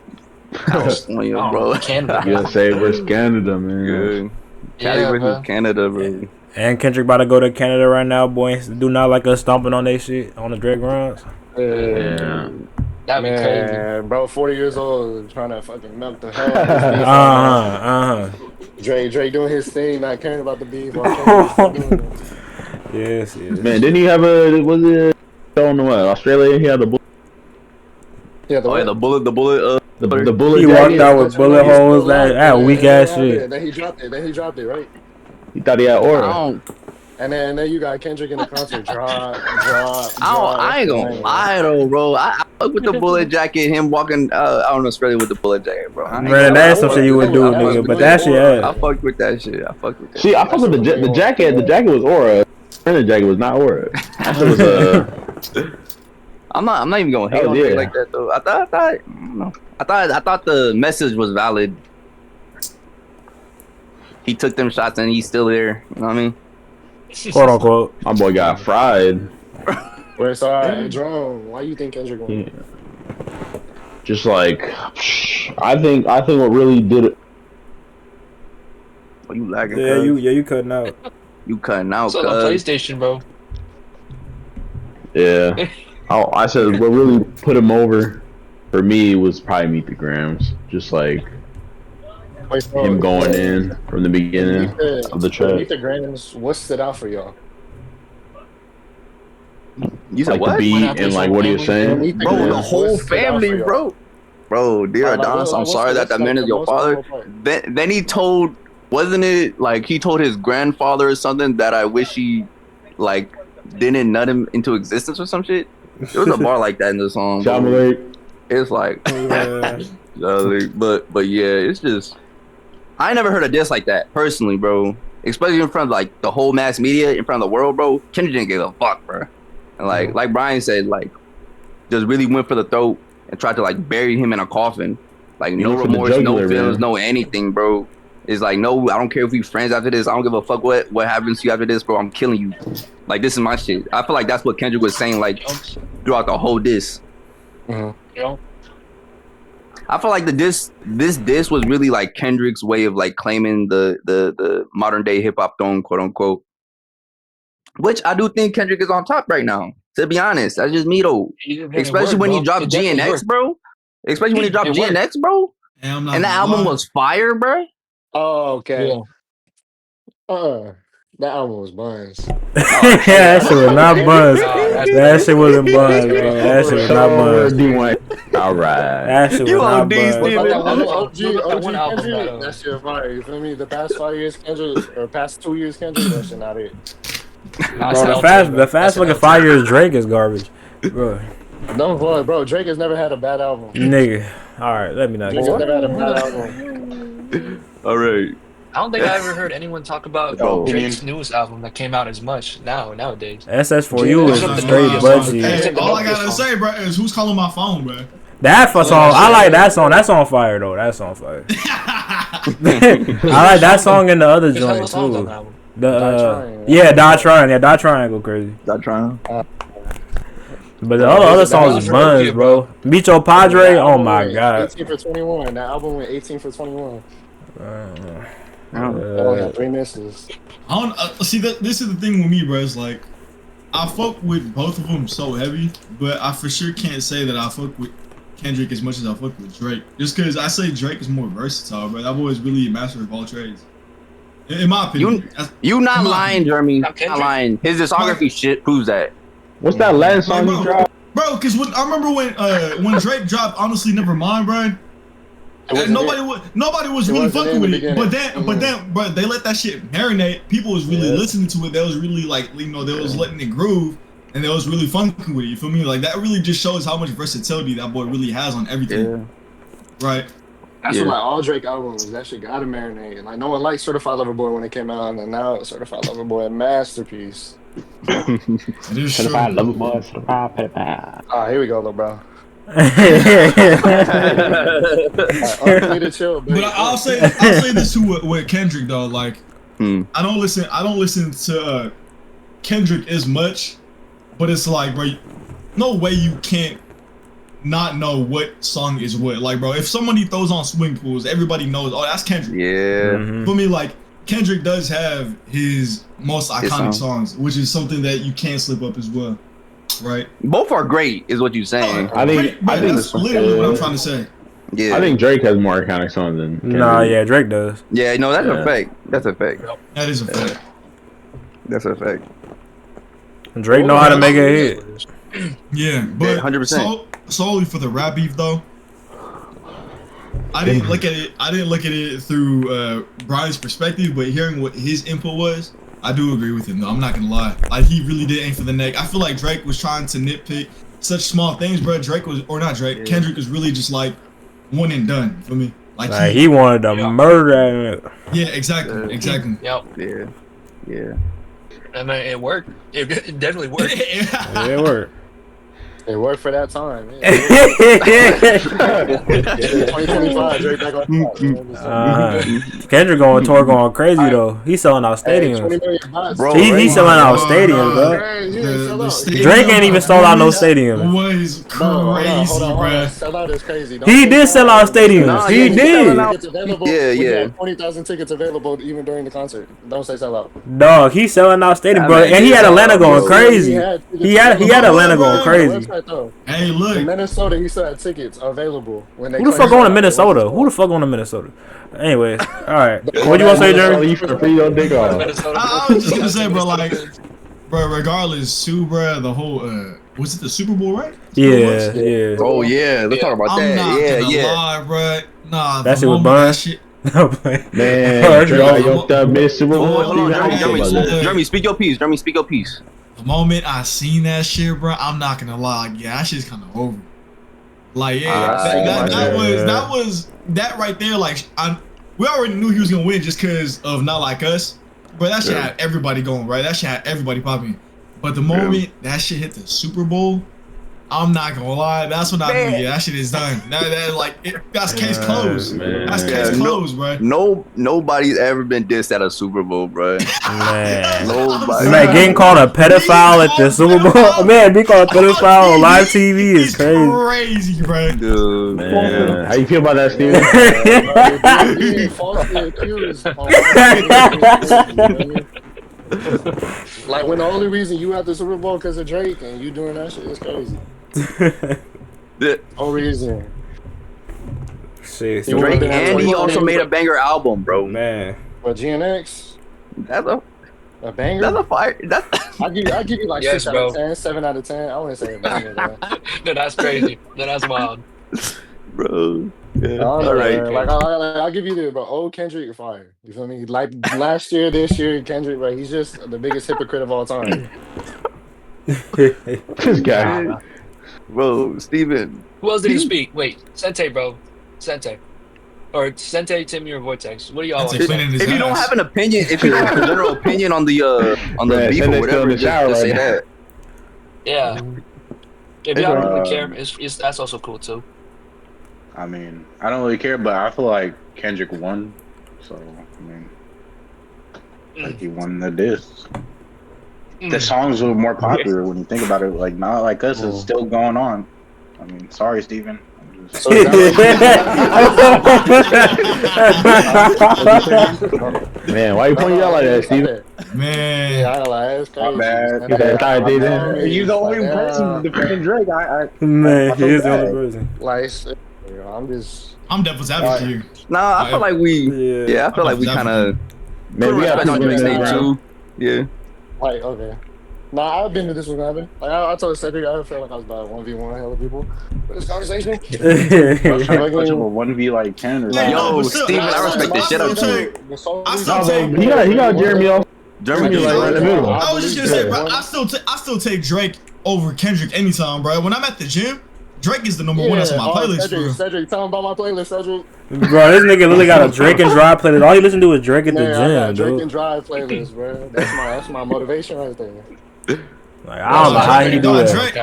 California, bro. Canada. USA versus Canada, man. Good. Cali versus Canada, bro. And Kendrick about to go to Canada right now, boy. Do not like us stomping on they shit on the Drake runs. Yeah. That'd be crazy. Bro, 40 years old, trying to fucking milk the hell. Drake doing his thing, not caring about the beef. Yes. Man, didn't he have was it? I don't know what. Australia, he had the bullet. Yeah, the bullet. The bullet. He walked out with bullet holes. That weak ass shit. Then he dropped it, right? He thought he had aura. And then you got Kendrick in the concert. Drop. I ain't gonna lie though, bro. I fuck with the bullet jacket. Him walking out in Australia with the bullet jacket, bro. Man, that's some shit you would do, nigga. But that shit, I fucked with that shit. See, I fuck with the jacket. The jacket was aura. The jacket was not aura. That shit was I'm not even gonna hate on it like that though. I thought the message was valid. he took them shots and he's still there. You know what I mean? Quote unquote. My boy got fried. Wait, so Jerome, why you think Kendrick won? Yeah. Just like, I think what really did it. Oh, you lagging? Yeah, you cutting out. You cutting out? It's on the PlayStation, bro. Yeah. I said what really put him over for me was probably Meet the Grams. Just like him going in from the beginning of the track. Meet the Grams, what stood out for y'all? You said like what? The beat and like what are you saying? Bro, the whole family, bro. Bro, dear Adonis, I'm sorry that man is your father. Then he told, wasn't it like he told his grandfather or something that I wish he like didn't nut him into existence or some shit? There was a bar like that in the song. It's like, but yeah, it's just I never heard a diss like that personally, bro. Especially in front of like the whole mass media, in front of the world, bro. Kendrick didn't give a fuck, bro. And like Bryan said, like just really went for the throat and tried to like bury him in a coffin. Like no remorse, no feelings, no anything, bro. It's like no, I don't care if we friends after this. I don't give a fuck what happens to you after this, bro. I'm killing you. Like this is my shit. I feel like that's what Kendrick was saying like throughout the whole diss. I feel like this diss was really like Kendrick's way of like claiming the modern day hip hop throne, quote unquote. Which I do think Kendrick is on top right now. To be honest, that's just me though. Especially when he dropped G and X, bro. Especially when he dropped G and X, bro. And that album was fire, bro. Oh, okay. That album was buns. That shit was not buns. That shit wasn't buns, bro. That shit was not buns. All right. That shit was not buns. That shit fire. You feel me? The past 5 years, Kendrick, or past 2 years, Kendrick, that shit not it. Bro, the fast fucking 5 years Drake is garbage, bro. No, bro. Drake has never had a bad album. Nigga. All right, let me not. Drake has never had a bad album. All right. I don't think I ever heard anyone talk about Drake's newest album that came out as much nowadays. SS4U is straight budgie. Hey, all I gotta say, bro, is who's calling my phone, bro? That song, I like that song. That's on fire though. That's on fire. I like that song and the other joint too. Die Trying. Yeah, Die Trying go crazy. Die Trying. But the other songs is buns, bro. Meet Your Padre. Oh my god. 18 for 21. That album went 18 for 21. Got 3 misses. I don't see that. This is the thing with me, bro. It's like I fuck with both of them so heavy, but I for sure can't say that I fuck with Kendrick as much as I fuck with Drake. Just because I say Drake is more versatile, bro. That boy is really a master of all trades. In my opinion, you not lying, Jeremy. Not lying. His discography shit proves that. What's that last song you dropped? Bro, because I remember when Drake dropped Honestly Nevermind, bro. Nobody was really fucking with it, but then, bro, they let that shit marinate. People was really listening to it. They was really like, they was letting it groove, and they was really fucking with it. You feel me? Like that really just shows how much versatility that boy really has on everything. Right. That's what all Drake albums. That shit gotta marinate. Like no one liked Certified Lover Boy when it came out, and now Certified Lover Boy, a masterpiece. Certified Lover Boy, certified pedophile. Ah, here we go, LeBron. But I'll say this too with Kendrick though. Like, I don't listen to Kendrick as much, but it's like, bro, no way you can't not know what song is what. Like, bro, if somebody throws on Swing Pools, everybody knows. Oh, that's Kendrick. Yeah. For me, like Kendrick does have his most iconic songs, which is something that you can't slip up as well. Right. Both are great, is what you're saying. I think that's literally what I'm trying to say. Yeah. I think Drake has more iconic songs than Kendrick. Nah, yeah, Drake does. Yeah, no, that's a fact. That's a fact. That is a fact. That's a fact. Drake know how to make a hit. Yeah, but 100%. Solely for the rap beef though. I didn't look at it through Bryan's perspective, but hearing what his input was, I do agree with him though. I'm not gonna lie. Like he really did aim for the neck. I feel like Drake was trying to nitpick such small things, bro. Kendrick was really just like one and done for me. Like he wanted to murder. Yeah, exactly. Yep. Yeah. I mean, it worked. It definitely worked. It worked. It worked for that time. Yeah. 2025, Drake back on Kendrick going tour going crazy though. He's selling out stadiums. 20 million bucks. Bro, He's selling out stadiums, bro. Drake ain't even sold out no stadiums. Was crazy, bro. Sell out is crazy. He did sell out stadiums. Nah, He did. Yeah. 20,000 tickets available even during the concert. Don't say sell out. Dog, he's selling out stadiums, bro. And he had Atlanta going crazy. He had Atlanta going crazy. Hey, look. In Minnesota, he still had tickets available. When they Who the fuck going to Minnesota? Who the fuck going to Minnesota? Anyways, all right. What you want to say, Jeremy? I was just gonna say, bro, like, bro, regardless, Sue, bro, the whole, was it the Super Bowl, right? Yeah. Oh yeah, let's talk about I'm that. not Yeah, gonna yeah. lie, bro. Nah, That the shit was moment bun. that shit- Man, Drake yoked up mid Super Bowl. Hold on, Jeremy. Jeremy, speak your piece. Jeremy, speak your piece. The moment I seen that shit, bro, I'm not gonna lie. Yeah, that shit's kind of over. Like, yeah, that was that right there. Like, we already knew he was gonna win just because of Not Like Us. But that shit had everybody going, right? That shit had everybody popping. But the moment that shit hit the Super Bowl, I'm not gonna lie, that's when I knew, yeah, that shit is done. That's case closed. That's case closed, bro. Nobody's ever been dissed at a Super Bowl, bro. Man. Nobody. Man, getting called a pedophile at the Super Bowl. Man, being called a pedophile on live TV is crazy. Crazy, bro. Dude, Man, how you feel about that, Steven? Like, when the only reason you have the Super Bowl because of Drake and you doing that shit is crazy. No reason. Shit, Drake, and he also made a banger album, bro. Man. But GNX, That's a banger? That's a fire. I give you like Yes, 6 out of 10, 7 out of 10. I wouldn't say a banger, man. No, that's crazy. No, that's wild. Bro. Yeah. All right. Like, I'll give you the, but old Kendrick fire. You feel me? Like last year, this year, Kendrick, bro, he's just the biggest hypocrite of all time. This guy. Bro, Steven. Who else did he speak? Wait, Cente, bro. Cente. Or Cente, Timi, or Vortex. What do y'all want to say? If you don't have an opinion, if you don't have a general opinion on the beef or whatever, just say that. Yeah. If y'all don't really care, that's also cool too. I mean, I don't really care, but I feel like Kendrick won. So, I mean, like he won the diss. The songs were more popular when you think about it. Like, Not Like Us is still going on. I mean, sorry, Steven. So is Man, why you pointing out like that, Steven? Man, yeah, I don't like it's crazy. My bad. You're the only person defending Drake. Man, he is the only person. Like, I'm devil's advocate here. Nah, I feel like we. Yeah, I feel like we kind of. Man, we got on Drake's name too. Yeah. Like, okay. Nah, I've been to this one, Like, I told Cedric, I felt like I was about 1v1 hella people for this conversation. Much of a 1v like 10 or something. Yo, Steven, I respect the shit out of you. I still take. He got Jeremy off. Jeremy like right in the middle. I was just gonna say, bro, I still take Drake over Kendrick anytime, bro. When I'm at the gym, Drake is the number one that's on my playlist, bro. Cedric, tell him about my playlist, Cedric. Bro, this nigga literally got a Drake and Drive playlist. All you listen to is Drake at the I got gym, Drake dude. and Drive playlist, bro. That's my motivation right there. Like, I don't know how he do that. Drake,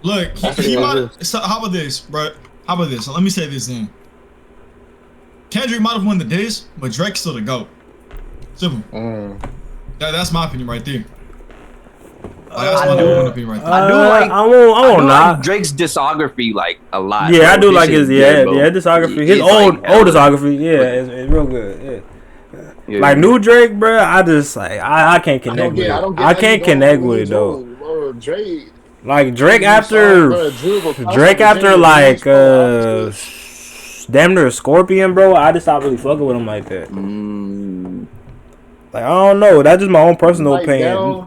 look, he might. So how about this, bro? How about this? So let me say this then. Kendrick might have won the diss, but Drake's still the GOAT. Simple. That's my opinion right there. That's my number one opinion right there. I do like Drake's discography like a lot. Yeah, bro. I do like This his shit yeah bro. discography. His It's old like, discography, it's real good. Yeah. Yeah. Like new Drake, bro. I just like I can't connect with it. I can't connect with it though. Drake. Like Drake after like damn near Scorpion, bro. I just stopped really fucking with him like that. Like I don't know. That's just my own personal opinion.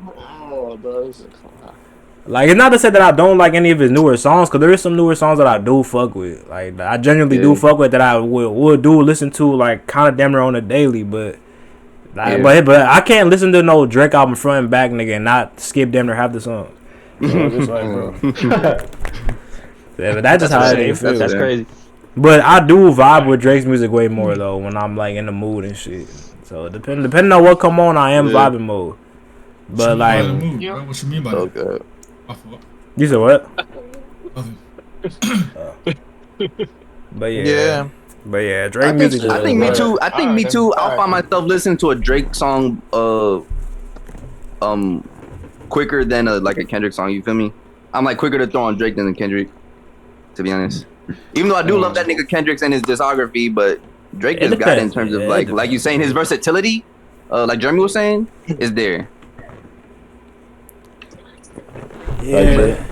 Like it's not to say that I don't like any of his newer songs, cause there is some newer songs that I do fuck with. Like I genuinely do fuck with that I would do listen to like kind of damn near on a daily, but. Like, but I can't listen to no Drake album front and back, nigga, and not skip damn near half the songs. So just like, bro. Yeah, but that's just how it feels. That's crazy. But I do vibe with Drake's music way more though when I'm like in the mood and shit. So depending on what come on, I am vibing mode. But like, What you mean by that? You said what? But yeah. But yeah, Drake music. I think me too. I'll find myself listening to a Drake song quicker than like a Kendrick song. You feel me? I'm like quicker to throw on Drake than a Kendrick, to be honest. Even though I do love that nigga Kendrick's and his discography, but Drake just got it in terms of like you saying his versatility, like Jeremy was saying, is there. Yeah.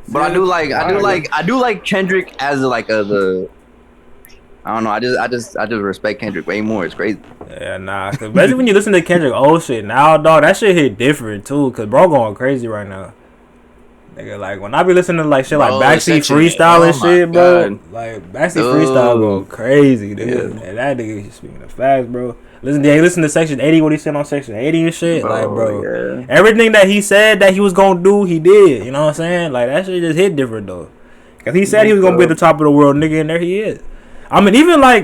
But I do like Kendrick as like I don't know. I just respect Kendrick way more. It's crazy. Yeah, nah. Cause especially when you listen to Kendrick old shit now, dog, that shit hit different too. Cause bro going crazy right now. Nigga, like when I be listening to like shit like backseat freestyle and shit, bro. Like backseat freestyle go crazy, dude. Yeah. And that nigga speaking the facts, bro. Listen to Section 80, what he said on Section 80 and shit. Bro, everything that he said that he was gonna do, he did. You know what I'm saying? Like that shit just hit different though. Cause he said he was gonna be at the top of the world, nigga, and there he is. I mean, even when I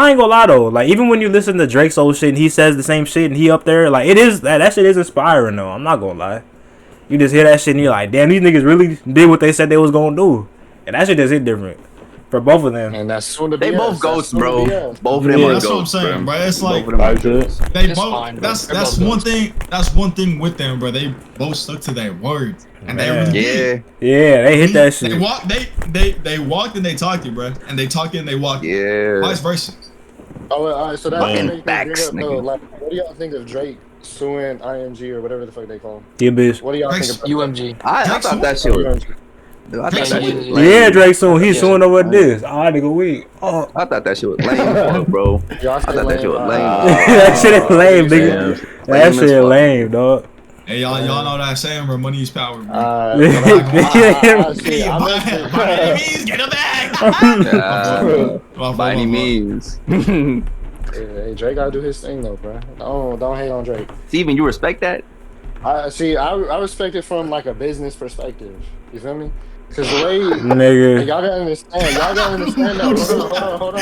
ain't gonna lie though, like even when you listen to Drake's old shit and he says the same shit and he up there, like it is that shit is inspiring though. I'm not gonna lie. You just hear that shit and you're like, damn, these niggas really did what they said they was gonna do, and that shit just hit different for both of them. And that's soon to be. They both ghosts, bro. Both of them are ghosts. That's what I'm saying, bro. It's like they both. That's one thing. That's one thing with them, bro. They both stuck to their word. And they really did. Yeah, they hit that shit. They walked and they talked it, bro. And they talked it and they walked it. Yeah. Vice versa. Oh, all right. So that's facts, nigga. Like, what do y'all think of Drake suing IMG or whatever the fuck they call him? Yeah, bitch. What do y'all think about UMG? I thought that shit was. Yeah, Drake soon. He's suing over this. Nigga, weak. Oh, I thought that shit was lame, bro. I thought that shit was lame. That shit is lame, nigga. That shit is lame, dog. Hey, y'all know that saying where money is power, bro. By any means, get it back. By any means. Hey, Drake gotta do his thing though, bro. Don't hate on Drake. Steven, you respect that? I respect it from like a business perspective. You feel me? Cause the way nigga, y'all gotta understand that. Hold on.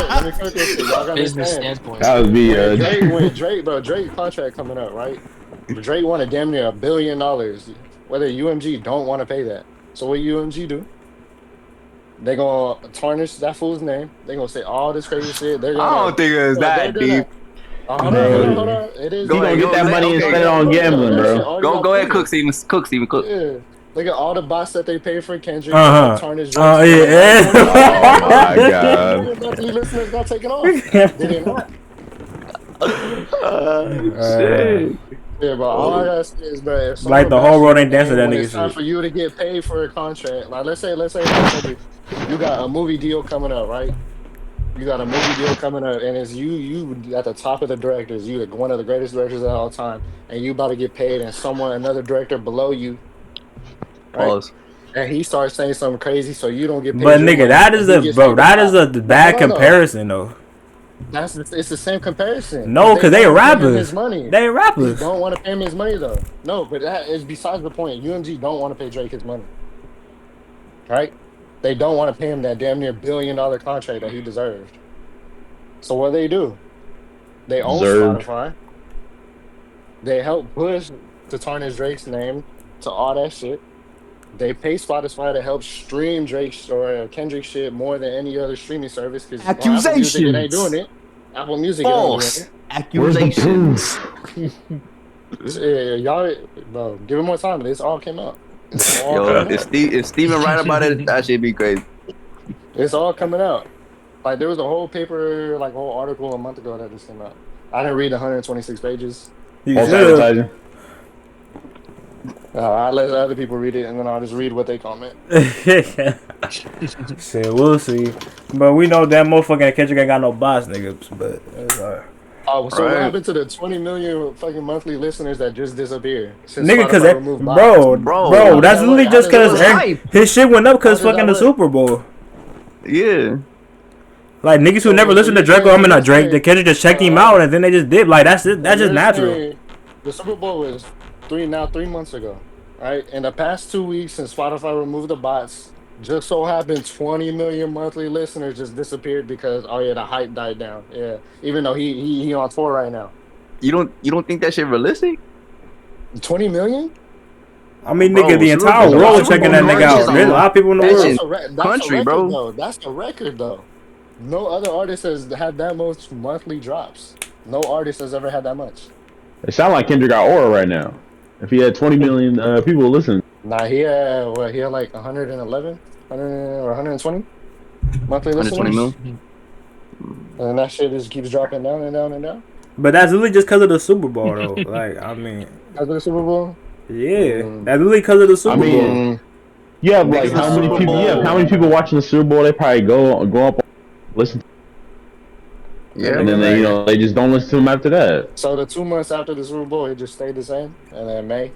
Let me cook this shit. Y'all gotta understand. That would be Drake contract coming up, right? Drake wanted damn near $1 billion. Whether UMG don't want to pay that. So what UMG do? They gonna tarnish that fool's name. They gonna say all this crazy shit. I don't think it's that deep. Hold on. It is. He gonna get that money and spend it on gambling, bro. Go ahead, cook, Steven. Cook. Yeah. Look at all the bots that they pay for Kendrick. Tarnish Drake. Yeah. Oh my god. You listeners got taken off. Did they not? Shit. Yeah, but all I gotta say is, bro, like the whole world ain't dancing that nigga shit. It's time for you to get paid for a contract. Like, let's say, you got a movie deal coming up, right? You got a movie deal coming up, and it's you at the top of the directors. You one of the greatest directors of all time, and you about to get paid, and another director below you, right? Pause. And he starts saying something crazy, so you don't get paid. But nigga, that is a bad comparison though. It's the same comparison. No, because they rappers. They They rappers. don't want to pay him his money though. No, but that is besides the point. UMG don't want to pay Drake his money. Right? They don't want to pay him that damn near $1 billion contract that he deserved. So what do? They own Spotify. They help push to tarnish Drake's name to all that shit. They pay Spotify to help stream Drake's or Kendrick shit more than any other streaming service. Because Apple Music it ain't doing it. Apple Music false ain't doing it. Accusations. Yeah, y'all, bro, give it more time. This all came out. If Steven right about it, that should be crazy. It's all coming out. Like there was a whole paper, like a whole article a month ago that just came out. I didn't read 126 pages. I let other people read it, and then I'll just read what they comment. Shit, we'll see. But we know that motherfucking Kendrick ain't got no boss, niggas. But it's alright. Oh, so what happened to the 20 million fucking monthly listeners that just disappeared? Nigga, cause bro, that's literally just cause his shit went up cause fucking the Super Bowl. Yeah. Like niggas who never listened to Drake, not Drake, the Kendrick just checked him out and then they just did. Like that's it. That's just natural. The Super Bowl was 3 months ago, right? In the past 2 weeks since Spotify removed the bots, just so happened 20 million monthly listeners just disappeared because the hype died down. Yeah, even though he on tour right now. You don't think that shit realistic? 20 million? I mean, Bro, nigga, the entire Super Bowl- world Super checking Bowl that nigga merch is out. There's a lot of people in the That's world. in That's country, a record, bro. though. That's the record, though. No other artist has had that much monthly drops. No artist has ever had that much. It sounds like Kendrick got aura right now. If he had 20 million people listen. Nah, he had like 111, 100 or 120 monthly listeners. 120 mil. And that shit just keeps dropping down and down and down. But that's literally just because of the Super Bowl, though. Like, I mean, After the Super Bowl. yeah, that's literally because of the Super Bowl. mean, You have like how many people? Yeah, how many people watching the Super Bowl? They probably go up, listen, Yeah, and then they just don't listen to him after that. So the 2 months after the Super Bowl, it just stayed the same. And then May,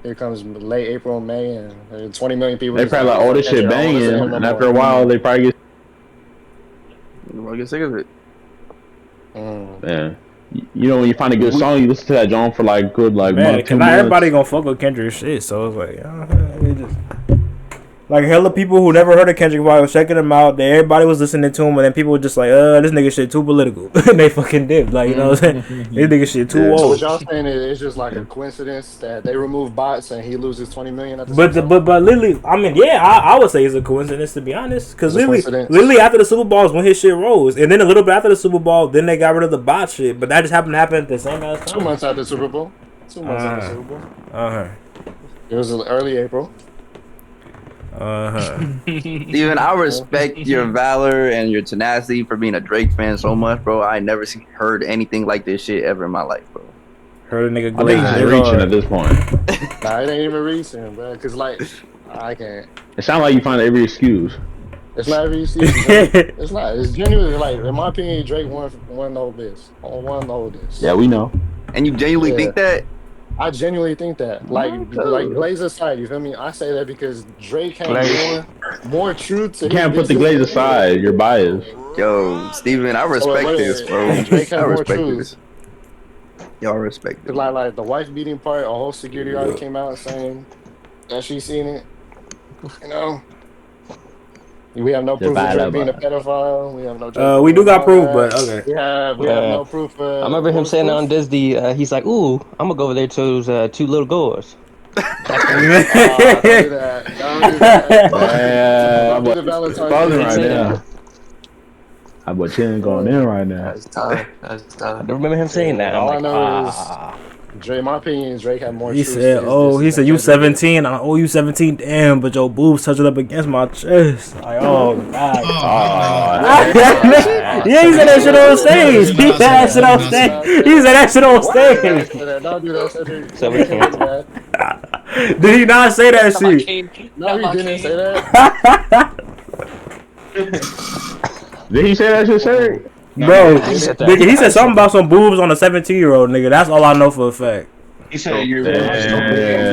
here comes late April, May, and 20 million people. They probably like, oh, this shit banging, and after a while, they probably get. I get sick of it. Yeah, you know when you find a good song, you listen to that John for like good Man, month, 2 cause not months. everybody gonna fuck with Kendrick shit, so it's like, it just like hella people who never heard of Kendrick while was checking him out. Everybody was listening to him, and then people were just like, this nigga shit too political, and they fucking dipped. Like, you know what I'm saying? This nigga shit too So what old. y'all saying is it's just like a coincidence that they remove bots and he loses 20 million at the But same time? but literally, I mean, yeah, I would say it's a coincidence, to be honest, because It's a literally coincidence. after the Super Bowl is when his shit rose, and then a little bit after the Super Bowl, then they got rid of the bot shit. But that just happened to happen at the same ass 2 time. months after the Super Bowl. 2 months after the Super Bowl. It was early April. Steven, I respect your valor and your tenacity for being a Drake fan so much, bro. I never heard anything like this shit ever in my life, bro. Heard a nigga I think he's reaching at this point. Nah, it ain't even recent, bro. Cause like, I can't. It sounds like you find every excuse. It's not every season. It's not. It's genuinely like, in my opinion, Drake won the whole this. Won the whole this. Yeah, we know. And you genuinely think that? I genuinely think that. Like Glaze aside, you feel me? I say that because Drake had more truth to You can't put the Glaze aside. You're biased. Yo, Steven, I respect this, bro. Drake had I more respect truth. this. Y'all respect it. Like the wife beating part, a whole security guard came out saying that she seen it. You know, we have no proof of Drake being a pedophile. We have no. We do got proof, but okay. We have no proof. I remember him saying on Disney, he's like, "Ooh, I'm gonna go over there to those 2 little girls." Don't do that. Don't do that. Yeah, Don't do the Valentine's buzzing Day. right now. How about Chin going in right now? That's tough. That's I tough. don't remember him saying that. All I'm I like, know is Drake. My opinion is Drake had more. He truth said, to he said, you 17, I owe you 17, damn, but your boobs touching up against my chest. Like, oh, God. Yeah, he said that shit on stage. He said that shit on stage. He said that shit on stage. Don't do that. Cedric. So we can't. Did he not say that shit? No, he didn't say that. Did he say that shit, sir? Bro, nigga, he said something about some boobs on a 17-year-old, nigga. That's all I know for a fact. He said you're.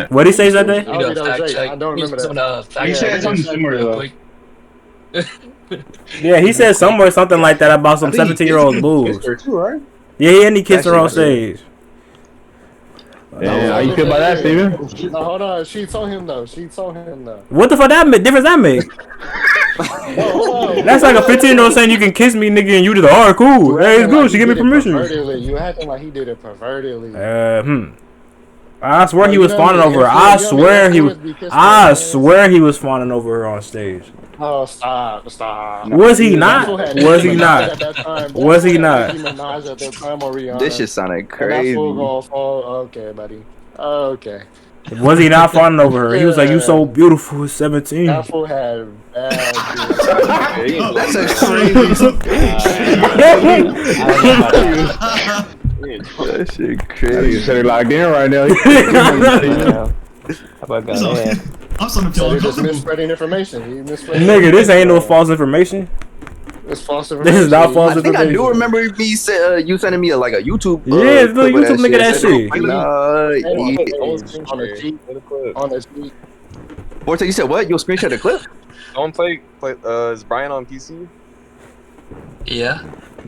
What'd he say that day? I don't think that was Drake. I don't remember that. He said something similar though. Yeah, he said somewhere something like that about some 17-year-old boobs. Too, right? Yeah, and he kissed her on stage. Yeah, how you feel about that, Steven? No, hold on. She told him though. What the fuck difference that make? That's like a 15-year-old saying you can kiss me, nigga, and you just, alright, cool. Hey, it's good. She give me permission. You acting like he did it pervertedly. I swear he was fawning over her. I swear he was fawning over her on stage. Oh, stop. Was he not? Was he not? Was he not? This shit sounded crazy. Okay, buddy. Okay. Was he not fawning over her? He was like, you so beautiful at 17. That fool had bad. That's a crazy. That shit crazy. You said it locked in right now. how about God? I'm starting to feel You're just uncomfortable. misspreading information. Nigga, this ain't no false information. It's false information. This is not false I think information. I do remember you sending me a YouTube. Yeah, the clip of YouTube nigga that shit. On the sheet. Vortex, you said what? You'll screenshot the clip? Don't play. Is Bryan on PC? Yeah.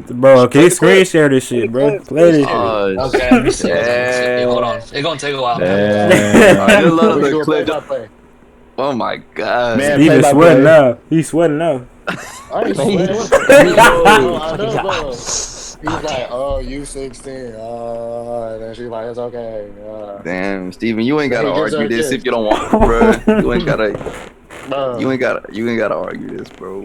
Bro, can you screen share this shit, bro? Play this shit. Okay, let me see. Hold on. It's gonna take a while. I just love the clip. Oh my god. Man, Steven sweating now. He's sweating now. I ain't sweating. I know, bro. like, oh, you 16. And then she's like, it's okay. Damn, Steven, you ain't Then gotta he gives her argue a this kiss. if you don't want to, bro. You ain't gotta. Bro. You ain't gotta argue this, bro.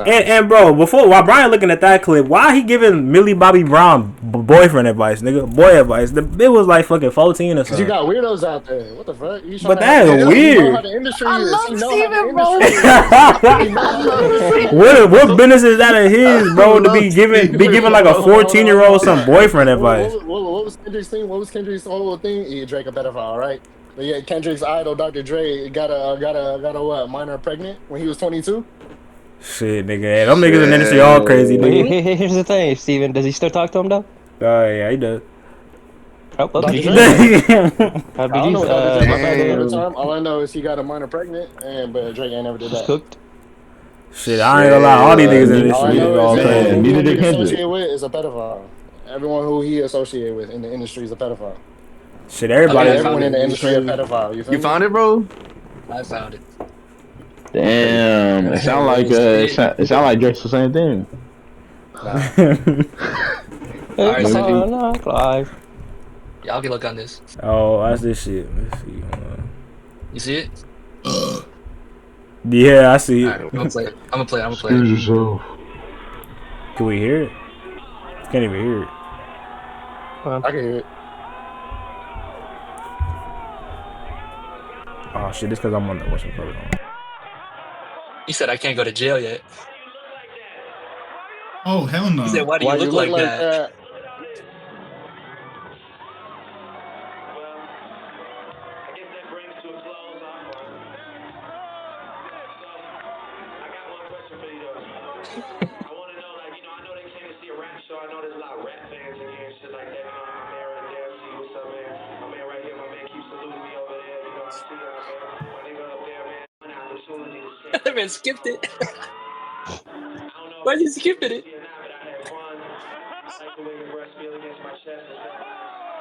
And bro, while Bryan looking at that clip, why he giving Millie Bobby Brown boyfriend advice, nigga? Boy advice. It was like fucking 14 or Cause you something. got weirdos out there. What the fuck? But that is He weird. know how the industry I is. love He know Steven, how bro. the industry is. He know how the industry is. What business is that of his, bro? To be giving like a 14-year-old some boyfriend advice. What was Kendrick's thing? What was Kendrick's whole thing? Yeah, Drake a pedophile, right? But yeah, Kendrick's idol, Dr. Dre, got a what? Minor pregnant when he was 22. Shit, nigga. Them niggas in the industry all crazy, nigga. Here's the thing, Steven. Does he still talk to him though? Yeah, he does. Oh, well, Dr. he- Dre. I I don't know what Dr. Dre believe, did at the time. All I know is he got a minor pregnant, but Drake ain't never did she's that. cooked. Shit, I ain't gonna lie. All these niggas in this All I shit know all is crazy. everyone neither who did he Kendrick. associated with is a pedophile. Everyone who he associated with in the industry is a pedophile. Shit, everybody. Okay, Everyone in the it. industry a pedophile. You feel You me? found it, bro? I found it. Damn, it sound like it sound like Drake's the same thing. Alright, so No, Clive. y'all can look on this. Oh, that's this shit. Let's see. You see it? Yeah, I see Alright, it. I'm gonna play it. I'm gonna play it. Excuse yourself. Can we hear it? Can't even hear it. I can hear it. Oh shit, this because I'm on the what's it called? He said I can't go to jail yet. Oh hell no. He said, why do you Why look like that? That man skipped it. Why you skipping it?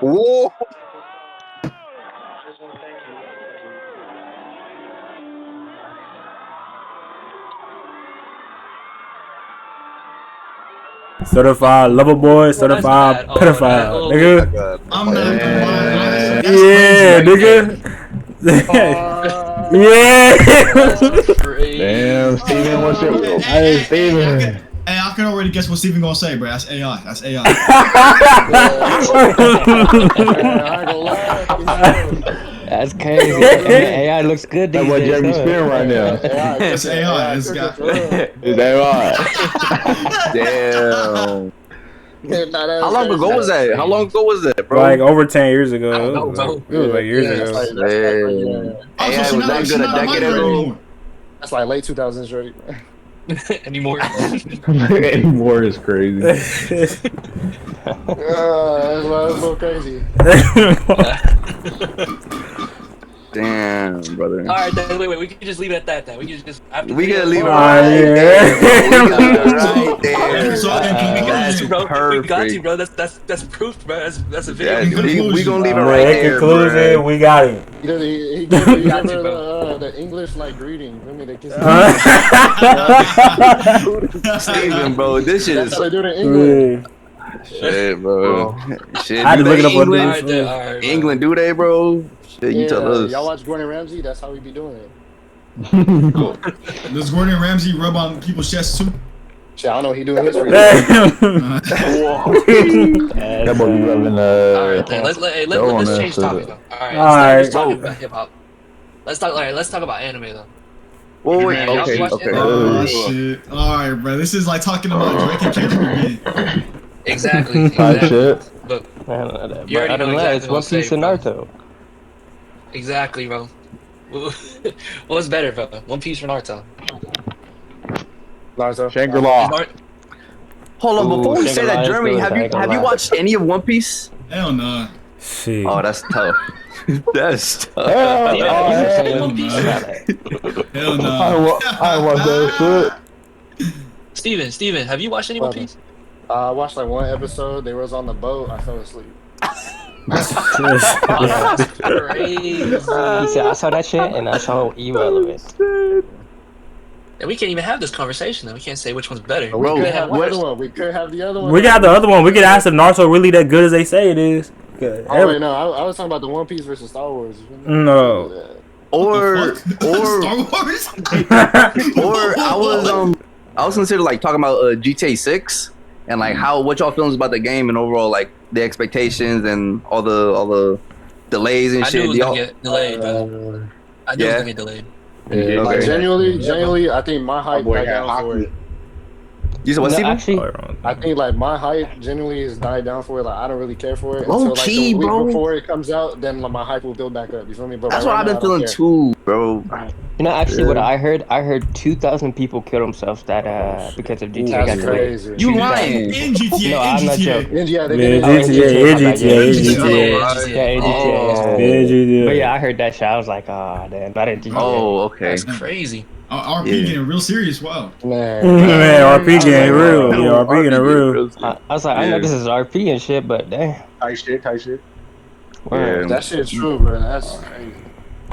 Whoa. Certified lover boy, certified bad. Oh, pedophile, oh, nigga. I'm not gonna lie. Honestly, that's Yeah, crazy. nigga. Yeah. Crazy. Damn, Steven, what's your? Hey, Steven. Hey, I can already guess what Steven gonna say, bro. That's AI. That's AI. I ain't gonna lie. That's crazy. AI looks good these That's what days. Jeremy huh? spinning right now. That's AI. It's got. Is that right? Damn. How long ago was that? How long ago was that, bro? Like over 10 years ago. I don't know, It was like years Yeah, ago. that's Oh, AI so was that good a decade ago? That's like late 2000s, right? Anymore. Anymore is crazy. That's a little crazy. Damn, brother. All right, then, wait. We can just leave it at that. Then we can just after We the gotta video- leave it Ah, right yeah. there, bro. We gotta leave it right there. So, in That's conclusion, bro, we got perfect. you, bro. That's proof, bro. That's a video. Yeah, we gonna leave it In right there, conclusion, bro. we got him. He gave her Got you, the English like greeting. I mean, they kiss. Steven, bro, this shit That's is how they do it in England. shit, bro. Shit, I had to do look they it up on England? All right, then, all right, bro. England, do they, bro? Shit, you tell us. Y'all watch Gordon Ramsay? That's how we be doing it. does Gordon Ramsay rub on people's chests too? Shit, I don't know what he doing his reading. That boy be rubbing All right, then let's change topic though. All right, let's talk about hip hop. Let's talk. All right, let's talk about anime though. Whoa, wait, Man, y'all okay, watch okay. anime? Oh shit! All right, bro. This is like talking about Drake and Kendrick again. Exactly. Type shit. But But You already other know than that, exactly it's what One I'm saying, Piece and bro. Naruto. exactly, bro. What's better, bro? One Piece or Naruto? Naruto. Shangri-La. Hold on, before we say Shangri-La that, is Jeremy, good, I have ain't gonna you lie. watched any of One Piece? Hell no. Shit. Oh, that's tough. That's tough. One Piece. Hell no. I watched that Steven, have you watched any One Piece? I watched like one episode. They was on the boat. I fell asleep. That's crazy. He said, I saw that shit and I saw irrelevant. And we can't even have this conversation. Then we can't say which one's better. But we Bro, could have the what- other one. We could have the other one. We got the other one. We could ask if Naruto really that good as they say it is. Oh wait, no, I was talking about the One Piece versus Star Wars. No. or Star Wars. or I was considered like talking about GTA 6 and like what y'all feelings about the game and overall like the expectations and all the delays and I shit. knew it was Y'all- gonna get delayed, bro. I knew it was gonna get delayed. Yeah, like Okay. genuinely, I think my hype boy died had down for hockey. it. You said what, No, Steven? actually, I think like my hype genuinely has died down for it. Like I don't really care for it Low until like key, the week bro. before it comes out. Then like, my hype will build back up. You feel me? But That's right what I've now, been I don't feeling care. too, bro. you know, actually, what I heard 2,000 people kill themselves because of GTA. That's got delayed. crazy. You lying? In GTA. No, in I'm not GTA. joking. Yeah, they Man, did it. GTA. Yeah, GTA. Yeah, GTA. But yeah, I heard that shit. I was like, oh, damn, I didn't GTA. Oh, okay. That's crazy. RP Yeah. getting real serious. Wow. Man, RP getting real. Yeah, RP getting real. I was like, I know this is RP and shit, but damn. Tight shit. Word. That shit's true, bro. That's crazy.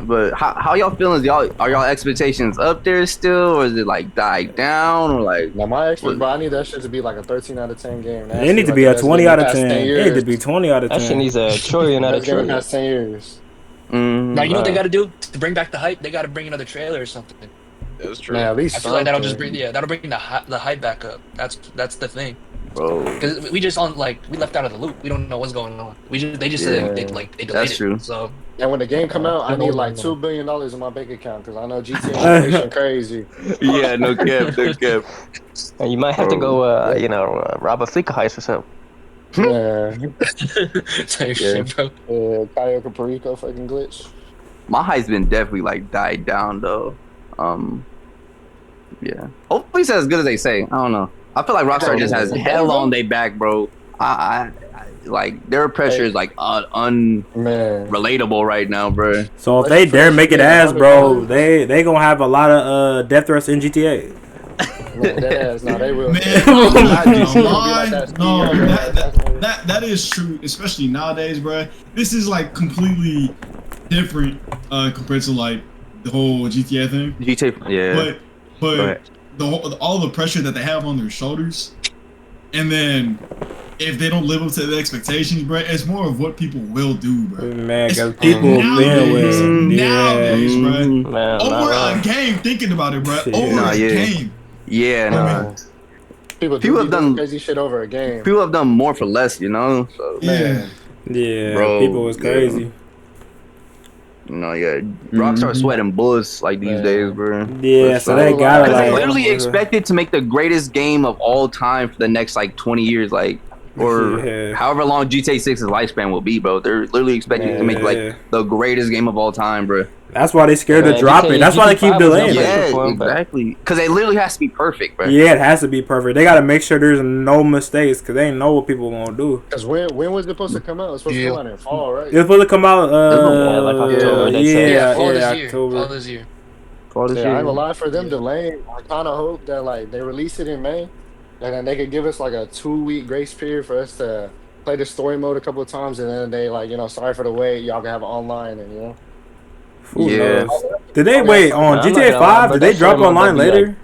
But how y'all feelings? Are y'all expectations up there still, or is it like died down, or like? Now my expert, bro, I need that shit to be like a 13 out of 10 game. That It shit need to like be the a best 20 game out in of the past 10. It years. need to be 20 out of 10. That shit needs a trillion out of Best game in the trillion. past 10 years. Now you know what they Wow. got to do to bring back the hype. They got to bring another trailer or something. That's true. Man, at I least feel like that'll just something. bring that'll bring the hype back up. That's the thing. Bro, Because we just we left out of the loop. We don't know what's going on. They just Yeah. said they delayed That's it. true. So And when the game come out, I need like $2 billion in my bank account because I know GTA inflation crazy. yeah, no cap, no cap. And you might have to go, rob a Fleeca heist or something. Yeah, type shit, bro. Cayo Caparico fucking glitch. My hype's been definitely like died down though. Yeah. Hopefully it's as good as they say. I don't know. I feel like Rockstar just has hell on their back, bro. I like their pressure is like unrelatable right now, bro. So if they dare make it ass, bro, they gonna have a lot of death threats in GTA. Man, no, they will. Man, that is true, especially nowadays, bro. This is like completely different compared to like the whole GTA thing. GTA, yeah. But all the pressure that they have on their shoulders, and then if they don't live up to the expectations, bro, it's more of what people will do, bro. Man, because people been with nowadays, bro. Man, Over a game, thinking about it, bro. Shit. Over a game. Yeah, no. People have done crazy shit over a game. People have done more for less, you know. So Yeah. Yeah, Bro, people was crazy. you know, yeah. Rockstar sweating bullets like these days, bro. Yeah, so they gotta Because they like literally expected to make the greatest game of all time for the next like 20 years, like, or Yeah. however long GTA 6's lifespan will be, bro. They're literally expecting to make like the greatest game of all time, bro. That's why they scared to drop it. That's why they keep delaying it. Yeah, exactly. Because it literally has to be perfect, bro. Yeah, it has to be perfect. They gotta make sure there's no mistakes because they know what people gonna do. Because when was it supposed to come out? It was supposed to come out in fall, right? It's supposed to come out. like October, they said. Fall this year. October. Fall this year. Yeah, I ain't gonna lie, for them delaying, I kind of hope that like they release it in May, and then they could give us like a 2-week grace period for us to play the story mode a couple of times, and then they like, sorry for the wait, y'all can have it online, and Who Yeah. knows? Did they wait on I'm not GTA gonna lie, 5? but Did they that drop shit might online be later?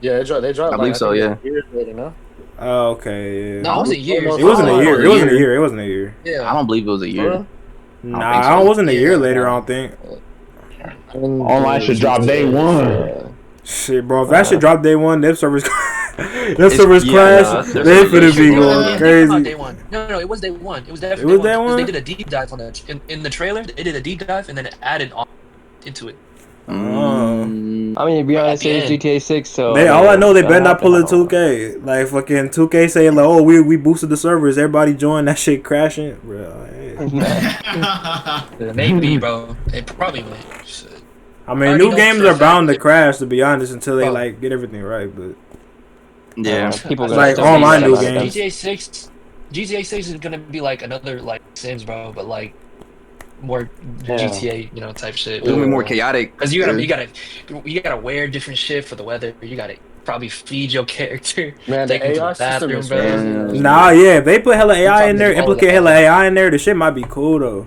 yeah, they dropped. I believe so, yeah. Years later, no? Oh, okay, yeah. No, it wasn't years. It wasn't a year. It wasn't a year. It wasn't a year. Yeah. I don't believe it was a year. Nah, it wasn't a year later. I don't think. Online should drop day one. Shit, bro. If that shit drop day one, them servers, crash. They finna be going crazy. Day one. No, it was day one. It was It definitely was day one? They did a deep dive on that. In the trailer, they did a deep dive and then it added on into it. I mean, to be honest, it's GTA 6, so... All I know, they better not pull a 2K. Like, fucking 2K saying, like, oh, we boosted the servers. Everybody joined. That shit crashing. Bro, Maybe, bro. It probably went. Shit. I mean, new games are bound to crash, to be honest, until they, like, get everything right. But yeah. People like online new games. GTA 6 is gonna be like another, like, Sims, bro, but, like, more GTA, type shit. It's gonna be more chaotic. Cause you gotta wear different shit for the weather. You gotta probably feed your character. Man, take the him to AI the bathroom, system is bro. Nah, yeah, if they put hella AI in there, implicate hella AI in there, the shit might be cool though.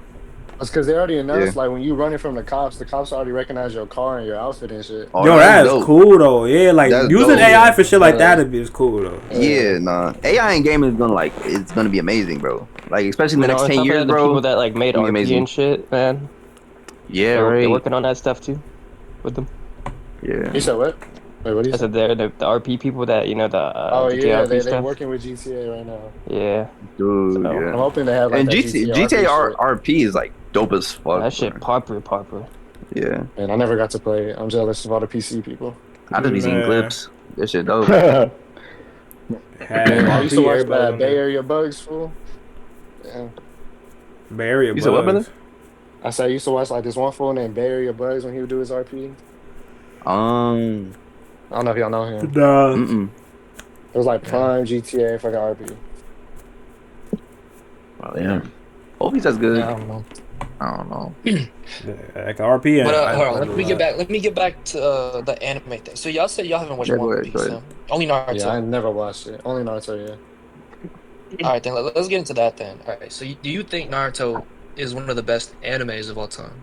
It's because they already announced, like, when you running from the cops already recognize your car and your outfit and shit. Oh, Yo, that's dope. cool though. Yeah, like That's using dope. AI for shit like that is cool though. Yeah, nah. AI in gaming is gonna be amazing, bro. Like especially in the next 10 years, the bro. people that like made It'll be R.I.P amazing. and shit, man. Yeah, They're right. working on that stuff too, with them. Yeah. You said what? Wait, what do you I say? said they're the R.I.P people that the Oh the yeah, G.O.A.T they're stuff. working with GTA right now. Yeah, Dude, So, I'm yeah. hoping they have like And that GTA shit. RP is like dope as fuck. that shit bro. popular. Yeah. Man, I never got to play it. I'm jealous of all the PC people. I just be seeing Man. clips. This shit dope. Man, I used to RP, watch everybody that on Bay there. Area Bugs, fool. Yeah. Bay Area You said what, Bugs. brother? I said I used to watch like this one fool named Bay Area Bugs when he would do his RP. Um. I don't know if y'all know him. Nah. Mm-mm. It was like Prime GTA fucking RP. Well, yeah. Hope he does good. Yeah, I don't know. I don't know. Like RP. But I hold on, played let a me lot. get back. Let me get back to the anime thing. So y'all said y'all haven't watched Yeah, go One ahead, Piece, go ahead. huh? Only Naruto. Yeah, I never watched it. Only Naruto, yeah. All right, then let's get into that then. All right, so do you think Naruto is one of the best animes of all time?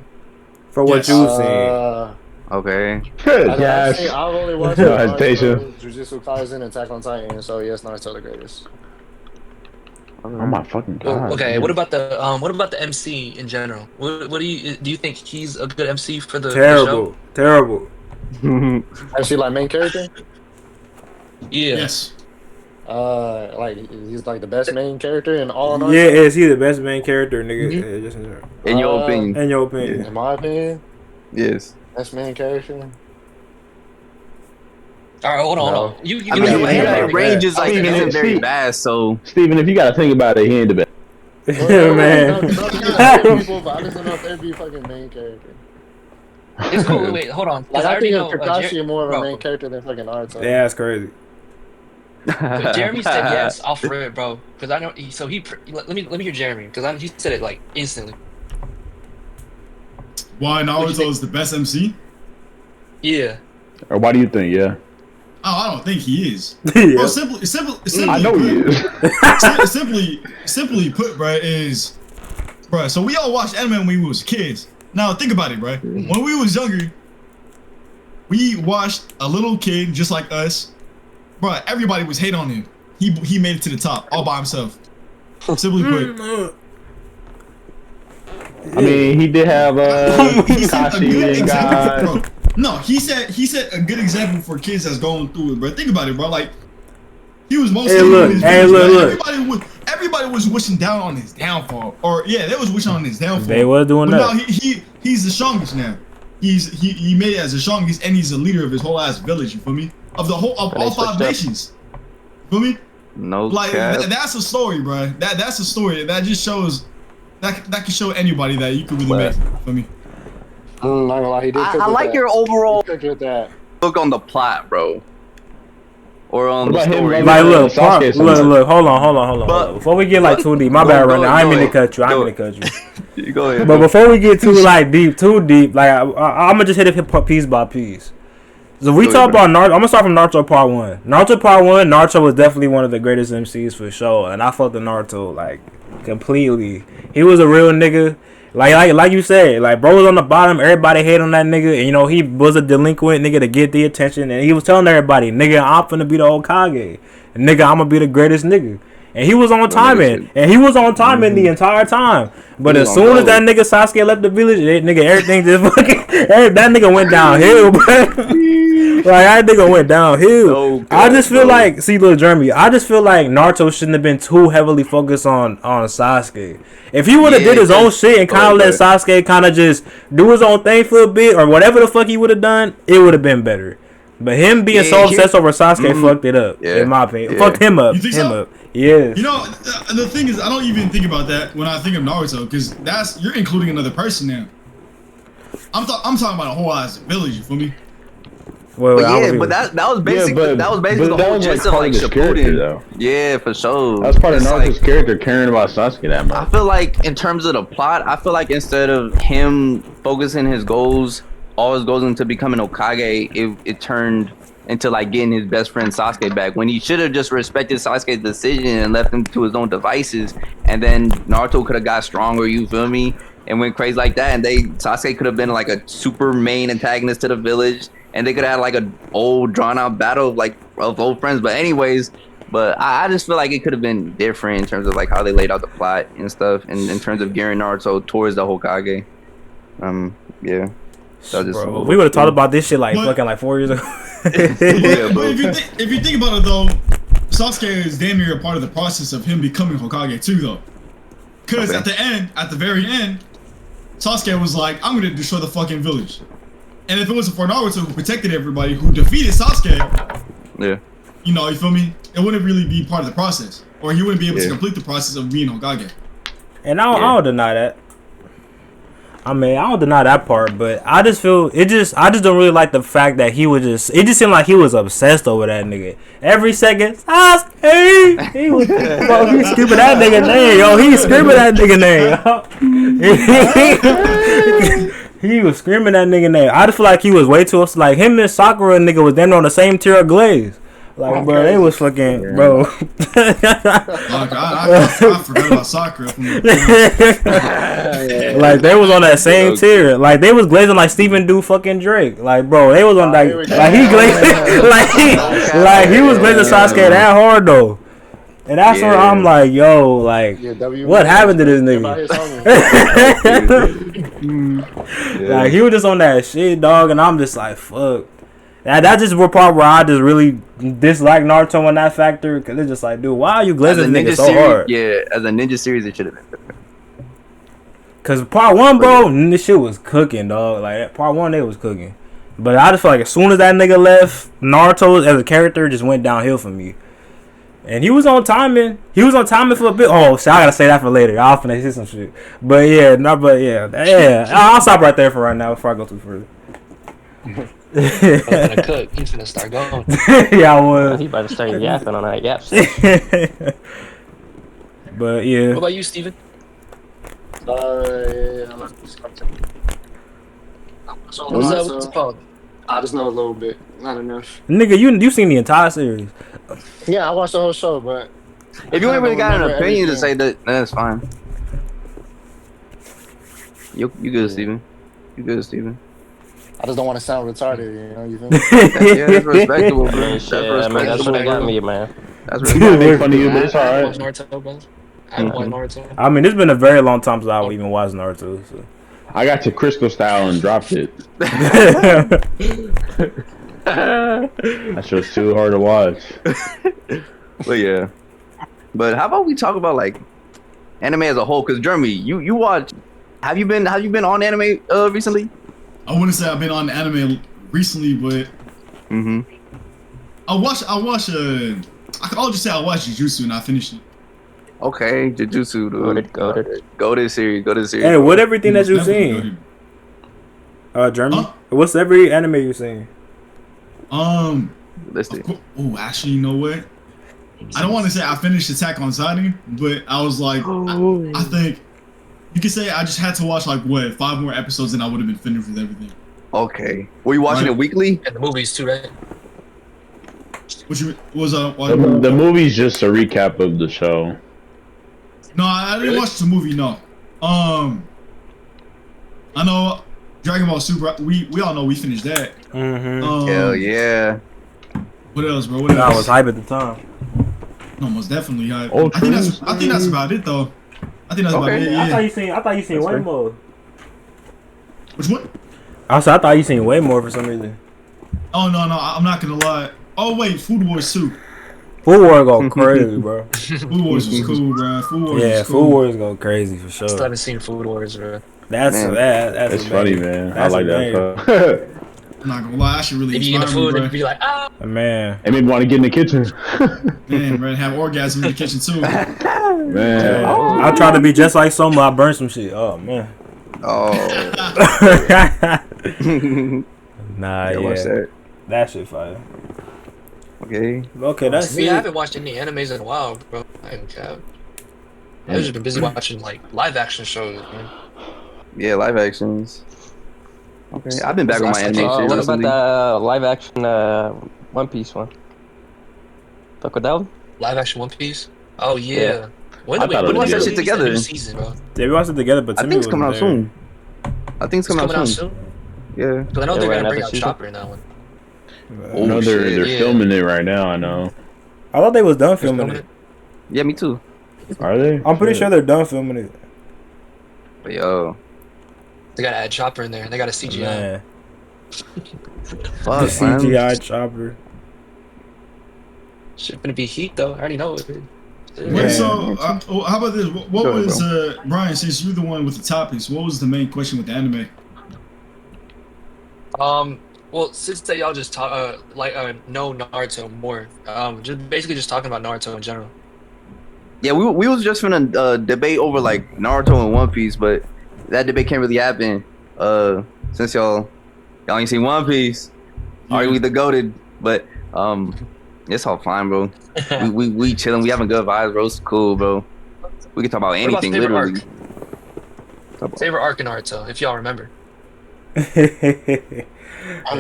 For what Yes. you seen. Okay. Yes. I've only watched No Naruto, hesitation. Jujutsu Kaisen, Attack on Titan, so yes, Naruto the greatest. Oh my fucking Well, god. okay, man. what about the MC in general? What do you think he's a good MC for the show? Terrible. Actually, like main character, Yeah. Yes. like he's like the best main character in all Naruto. Yeah, is he the best main character, nigga? Mhm. Just in general. In your opinion. In your opinion. In my opinion, Yes. best main character. All right, hold on. No. You I give mean, me Yeah, your yeah, range is like Steven, isn't very Steve- vast, so Steven, if you gotta think about it, he ain't the best. Man. People, but I just don't know if they'd be fucking main character. It's cool. Wait, hold on. 'cause Like I I already think know. of Kakashi more of a bro. main character than fucking Naruto. Yeah, that's crazy. Jeremy said yes off rip, bro. Because I know. Let me hear Jeremy because he said it like instantly. Why What'd you Naruto think? is the best MC? Yeah. Or why do you think? Yeah. Oh, I don't think he is. Yeah. Bro, simply I know he put, is. simply put, bro, is, bro. So we all watched anime when we was kids. Now think about it, bro. When we was younger, we watched a little kid just like us, bro. Everybody was hate on him. He made it to the top all by himself. Simply put, I mean, he did have he set a Kakashi good and example, God. bro. No, he set a good example for kids that's going through it, bro. Think about it, bro. Like he was mostly look, look. Everybody was wishing down on his downfall, or yeah, they was wishing on his downfall. They was doing but that. now he's the strongest now. He made it as the strongest, and he's a leader of his whole ass village. You feel me? Of all 5 nations. Feel me? no Like cap. that's a story, bro. That's a story that just shows that can show anybody that you can really make it. Feel me? Not gonna lie, he did. I like your overall Cooked with that. look on the plot, bro. Or on What the about him, story. bro? Like, look, Sasuke something. look, hold on. But- Before we get like too deep, my Go- bad, go- Rannon. I go ain't mean to ahead. cut you. I Go ain't mean to cut you. Go ahead. But before we get too like too deep, like I'm gonna just hit it piece by piece. So we Go talk ahead, about Naruto. I'm gonna start from Naruto Part 1. Naruto was definitely one of the greatest MCs for sure, and I fucked with Naruto like completely. He was a real nigga. Like you said, like bro was on the bottom, everybody hate on that nigga, and you know he was a delinquent nigga to get the attention, and he was telling everybody, nigga, I'm finna be the Hokage, and nigga, I'm gonna be the greatest nigga, and he was on timing, the entire time. But as soon as that nigga Sasuke left the village, everything just fucking, that nigga went downhill, bro. Like that nigga went downhill. So I good, just feel bro. like, see, little Jeremy, I just feel like Naruto shouldn't have been too heavily focused on Sasuke. If he would have did his own shit and kind of let Sasuke kind of just do his own thing for a bit, or whatever the fuck he would have done, it would have been better. But him being so obsessed over Sasuke fucked it up, in my opinion. Fucked him up. You think so? Yes. You know, the thing is, I don't even think about that when I think of Naruto, because you're including another person now. I'm talking about a whole ass village. You feel me? Well, But yeah, but that was basically the whole gist of like character, Shippuden. though. Yeah, for sure. That was part of It's Naruto's like, character caring about Sasuke that much. I feel like in terms of the plot, I feel like instead of him focusing his goals, all his goals into becoming Hokage, it turned into like getting his best friend Sasuke back, when he should have just respected Sasuke's decision and left him to his own devices, and then Naruto could have got stronger, you feel me? and went crazy like that. And Sasuke could have been like a super main antagonist to the village, and they could have had like an old drawn out battle of old friends. But anyways, I just feel like it could have been different in terms of like how they laid out the plot and stuff, and in terms of gearing Naruto towards the Hokage. Yeah. So bro, we would have talked about this shit like fucking like 4 years ago. But if you think about it though, Sasuke is damn near a part of the process of him becoming Hokage too though. Because at the very end, Sasuke was like, I'm gonna destroy the fucking village. And if it wasn't for Naruto who protected everybody, who defeated Sasuke, yeah, you know, you feel me? It wouldn't really be part of the process. Or he wouldn't be able to complete the process of being Hokage. And I don't deny that. I mean, I don't deny that part, but I just feel I just don't really like the fact that he was it just seemed like he was obsessed over that nigga. Every second, Sasuke! He was screaming that nigga name, yo. He screaming that nigga name. He was screaming that nigga name. I just feel like he was way too, like him and Sakura nigga was damn on the same tier of glaze. Like, bro, they was fucking, bro. I forgot about Sakura. Like, they was on that same tier. Like, they was glazing like Steven do fucking Drake. Like, bro, they was on like he glazing, like he was glazing Sasuke that hard though. And that's where I'm like, yo, like, what happened to this nigga? Like, he was just on that shit, dog, and I'm just like, fuck. That's just one part where I just really dislike Naruto on that factor, because it's just like, dude, why are you glazing this nigga so hard? Yeah, as a ninja series, it should have been different. Because part 1, bro, this shit was cooking, dog. Like, part 1, they was cooking. But I just feel like as soon as that nigga left, Naruto as a character just went downhill for me. And he was on timing. He was on timing for a bit. Oh, shit, I gotta say that for later. I'll finna say some shit. But yeah, I'll stop right there for right now before I go too further. He's gonna cook. He's gonna start going. Yeah, I was. He about to start yapping on that yap. But yeah. What about you, Steven? What's it called? I just know a little bit, not enough. Nigga, you seen the entire series? Yeah, I watched the whole show, but if you ain't really got an opinion to say that, that's fine. You good, Steven? You good, Steven? I just don't want to sound retarded, you know. You feel me? Yeah, that's respectable, bro. That's what I got me, man. That's respectable. Make fun of you, but it's alright. I mean, it's been a very long time since I even watched Naruto. So. I got to Crystal Style and dropped it. That show's too hard to watch. But yeah. But how about we talk about like anime as a whole? Because Jeremy, you watch. Have you been on anime recently? I wouldn't say I've been on anime recently, but I'll just say I watched Jujutsu and I finished it. Okay, Jujutsu, dude. Go to the series. Hey, what everything that you've seen? Jeremy? What's every anime you've seen? Let's see. Oh, actually, you know what? I don't want to say I finished Attack on Titan, but I was like, I think you could say I just had to watch like 5 more episodes and I would have been finished with everything. Okay. Were you watching it weekly? And the movies too, right? Which was the movie's just a recap of the show. No, I didn't watch the movie. No. I know Dragon Ball Super. We all know we finished that. Hell yeah. What else, bro? What else? I was hype at the time. No, most definitely hype. Oh, I think that's about it, though. I think that's about it. Yeah. I thought you seen way more. Which one? I thought you seen way more for some reason. Oh no, I'm not gonna lie. Oh wait, Food Wars 2. Food Wars go crazy, bro. Food Wars was cool, bro. Food Wars was cool. Food Wars go crazy for sure. Still haven't seen Food Wars, bro. That's funny, man. I like that. I'm not gonna lie, I should really eating the food and be like, man. It made me want to get in the kitchen. Man, bro, have orgasm in the kitchen too. Man. I tried to be just like Soma. I burned some shit. Oh man. Oh. Nah, that shit fire. Okay, that's me. it. I haven't watched any animes in a while, bro. I haven't kept. I've just been busy watching like live action shows, man. Yeah, live actions. Okay, I've been back on my anime series. What about the live action One Piece one? Fuck with that one? Live action One Piece? Oh yeah. When I did thought it we was release good. that Shit together. new season, bro? Yeah, we watched it together, but I Timi think it's coming out wasn't there. soon. I think it's coming out soon. Yeah. Because I know Yeah, they're right gonna bring after out season. Chopper in that one. I know they're Yeah. filming it right now. I know. I thought they was done They're filming it. Yeah, me too. Are they? I'm pretty Shit. sure they're done filming it. But yo, They gotta add Chopper in there. They got a CGI. Man, fuck, the man. CGI chopper. Shit gonna be heat though. I already know it. Wait, Yeah. so how about this? What Go ahead, was Brian? Since you're the one with the topics, what was the main question with the anime? Well, since that y'all just talk, know Naruto more, just basically just talking about Naruto in general. Yeah, we was just gonna debate over like Naruto and One Piece, but that debate can't really happen. Since y'all ain't seen One Piece, are we the goated? But it's all fine, bro. we chilling, we having good vibes, bro. It's cool, bro. We can talk about anything, favorite literally. Favorite arc in Naruto, if y'all remember. Oh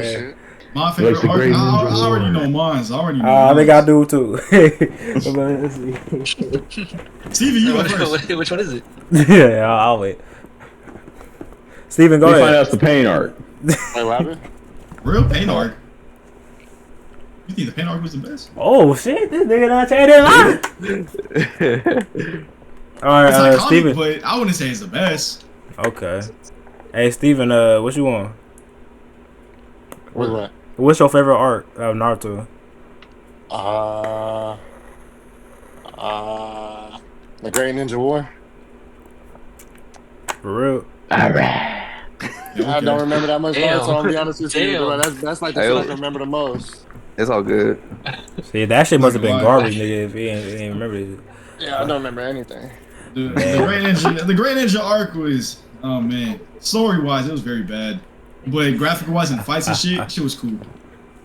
shit. My favorite arc. I already know mine. I think I do too. Let's see. Stevie, you go first. Which one is it? Yeah, I'll wait. Steven, go We ahead. find out the pain art. Wait, what happened? Real pain arc. You think the pain arc was the best? Oh shit, this nigga done changed his mind. All It's right, iconic, Steven. but I wouldn't say it's the best. Okay. Hey, Steven, what you want? What? What's your favorite arc of Naruto? The Great Ninja War. For real? Alright. I don't remember that much Damn. part, so I'll be honest with you. Damn. But that's like the shit I can remember the most. It's all good. See, that shit must have been garbage, nigga, if he ain't remember it. Yeah, I don't remember anything. The Great Ninja arc was, oh man, story wise it was very bad, but graphical wise and fights and shit was cool.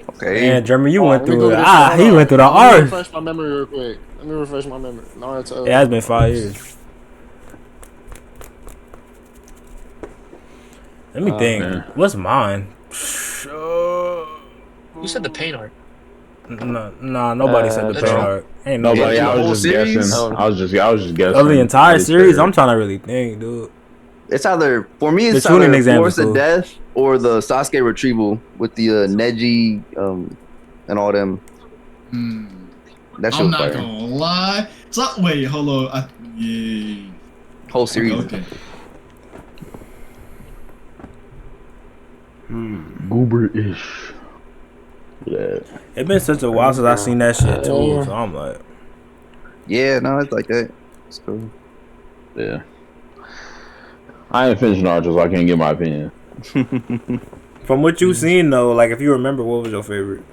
Okay. Man, Jeremy, you went let me through go it. to this shit. He went through the Let me arc. refresh my memory real quick. Naruto. It has been 5 years. Let me think. Man. What's mine? Who said the pain arc? No, nobody said the that's pain wrong. arc. Ain't Nobody. nobody. I the whole was just series? guessing. I was just guessing. Of the entire Pretty series, sure. I'm trying to really think, dude. It's either for me. It's The tuning either exam Force is of cool. Death or the Sasuke retrieval with the Neji and all them. That shit I'm was not fire. gonna lie. So, wait, hold on. Yeah. Whole series. Okay. Goober-ish. Yeah. It been such a while since I seen that shit too, so I'm like, Yeah, no, it's like that. It's cool. Yeah. I ain't finished Naruto, so I can't give my opinion. from what you seen though, like if you remember, what was your favorite?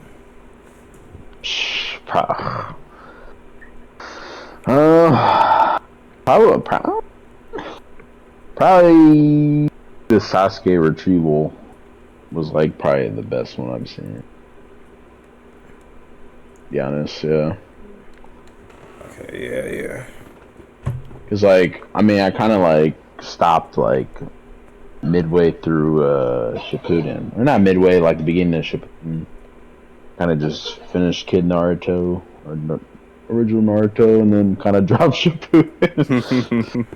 Probably the Sasuke retrieval was like probably the best one I've seen. Be honest, yeah. Okay, yeah. Cause like, I mean, I kind of like stopped like midway through Shippuden, or not midway, like the beginning of Shippuden. Kind of just finished Kid Naruto or original Naruto, and then kind of dropped Shippuden.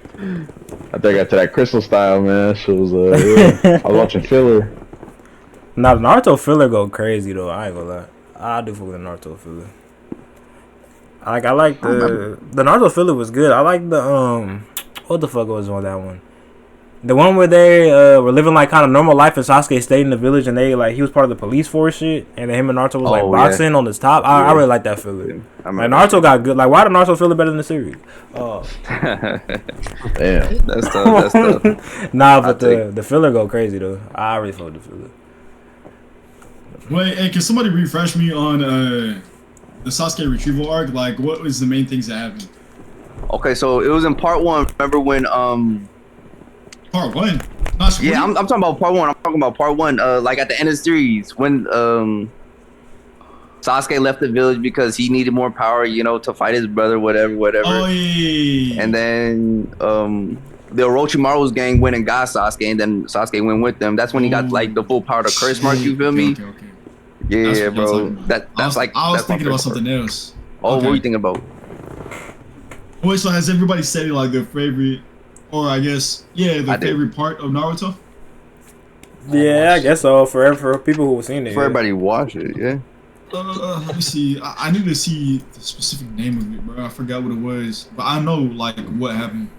I think I got to that Crystal style, man. That shit was yeah. I was watching filler. Now the Naruto filler go crazy though. I ain't gonna lie. I do fuck with the Naruto filler. I like the Naruto filler was good. I like the what the fuck was on that one? The one where they were living like kind of normal life and Sasuke stayed in the village and they like he was part of the police force shit and then him and Naruto was like boxing on his top. I really like that filler. Like Naruto got good. Like why did Naruto filler better than the series? Oh, Damn. That's tough. That's tough. nah, but the filler go crazy though. I really fuck with the filler. Wait, hey, can somebody refresh me on the Sasuke retrieval arc? Like, what was the main things that happened? Okay, so it was in part 1. Remember when Part 1? Not Shippuden? Yeah, I'm talking about part 1. I'm talking about part 1. Like at the end of the series when Sasuke left the village because he needed more power, you know, to fight his brother, whatever. Oh yeah. And then the Orochimaru's gang went and got Sasuke, and then Sasuke went with them. That's when he got like the full power to curse mark. You feel me? Okay. Yeah, That's bro. what That's like I was that's my thinking about favorite something part. else. Oh, what Okay. were you thinking about? Wait, so has everybody said like their favorite, or I guess their favorite part of Naruto? Yeah, I guess so. For people who've seen it. For everybody watch it, yeah. Let me see. I need to see the specific name of it, bro. I forgot what it was, but I know like what happened.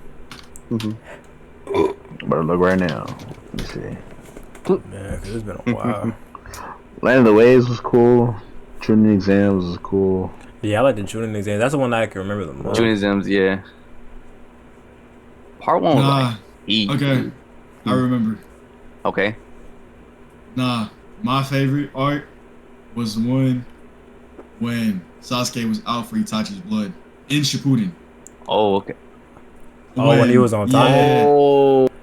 Better look right now. Let me see. Yeah, cause it's been a while. Land of the Waves was cool. Tuning Exams was cool. Yeah, I like the tuning exam. That's the one that I can remember the most. Tuning exams, yeah. Part 1 was like easy. Okay, I remember. Okay. Nah, my favorite arc was the one when Sasuke was out for Itachi's blood in Shippuden. Oh, okay. When he was on time.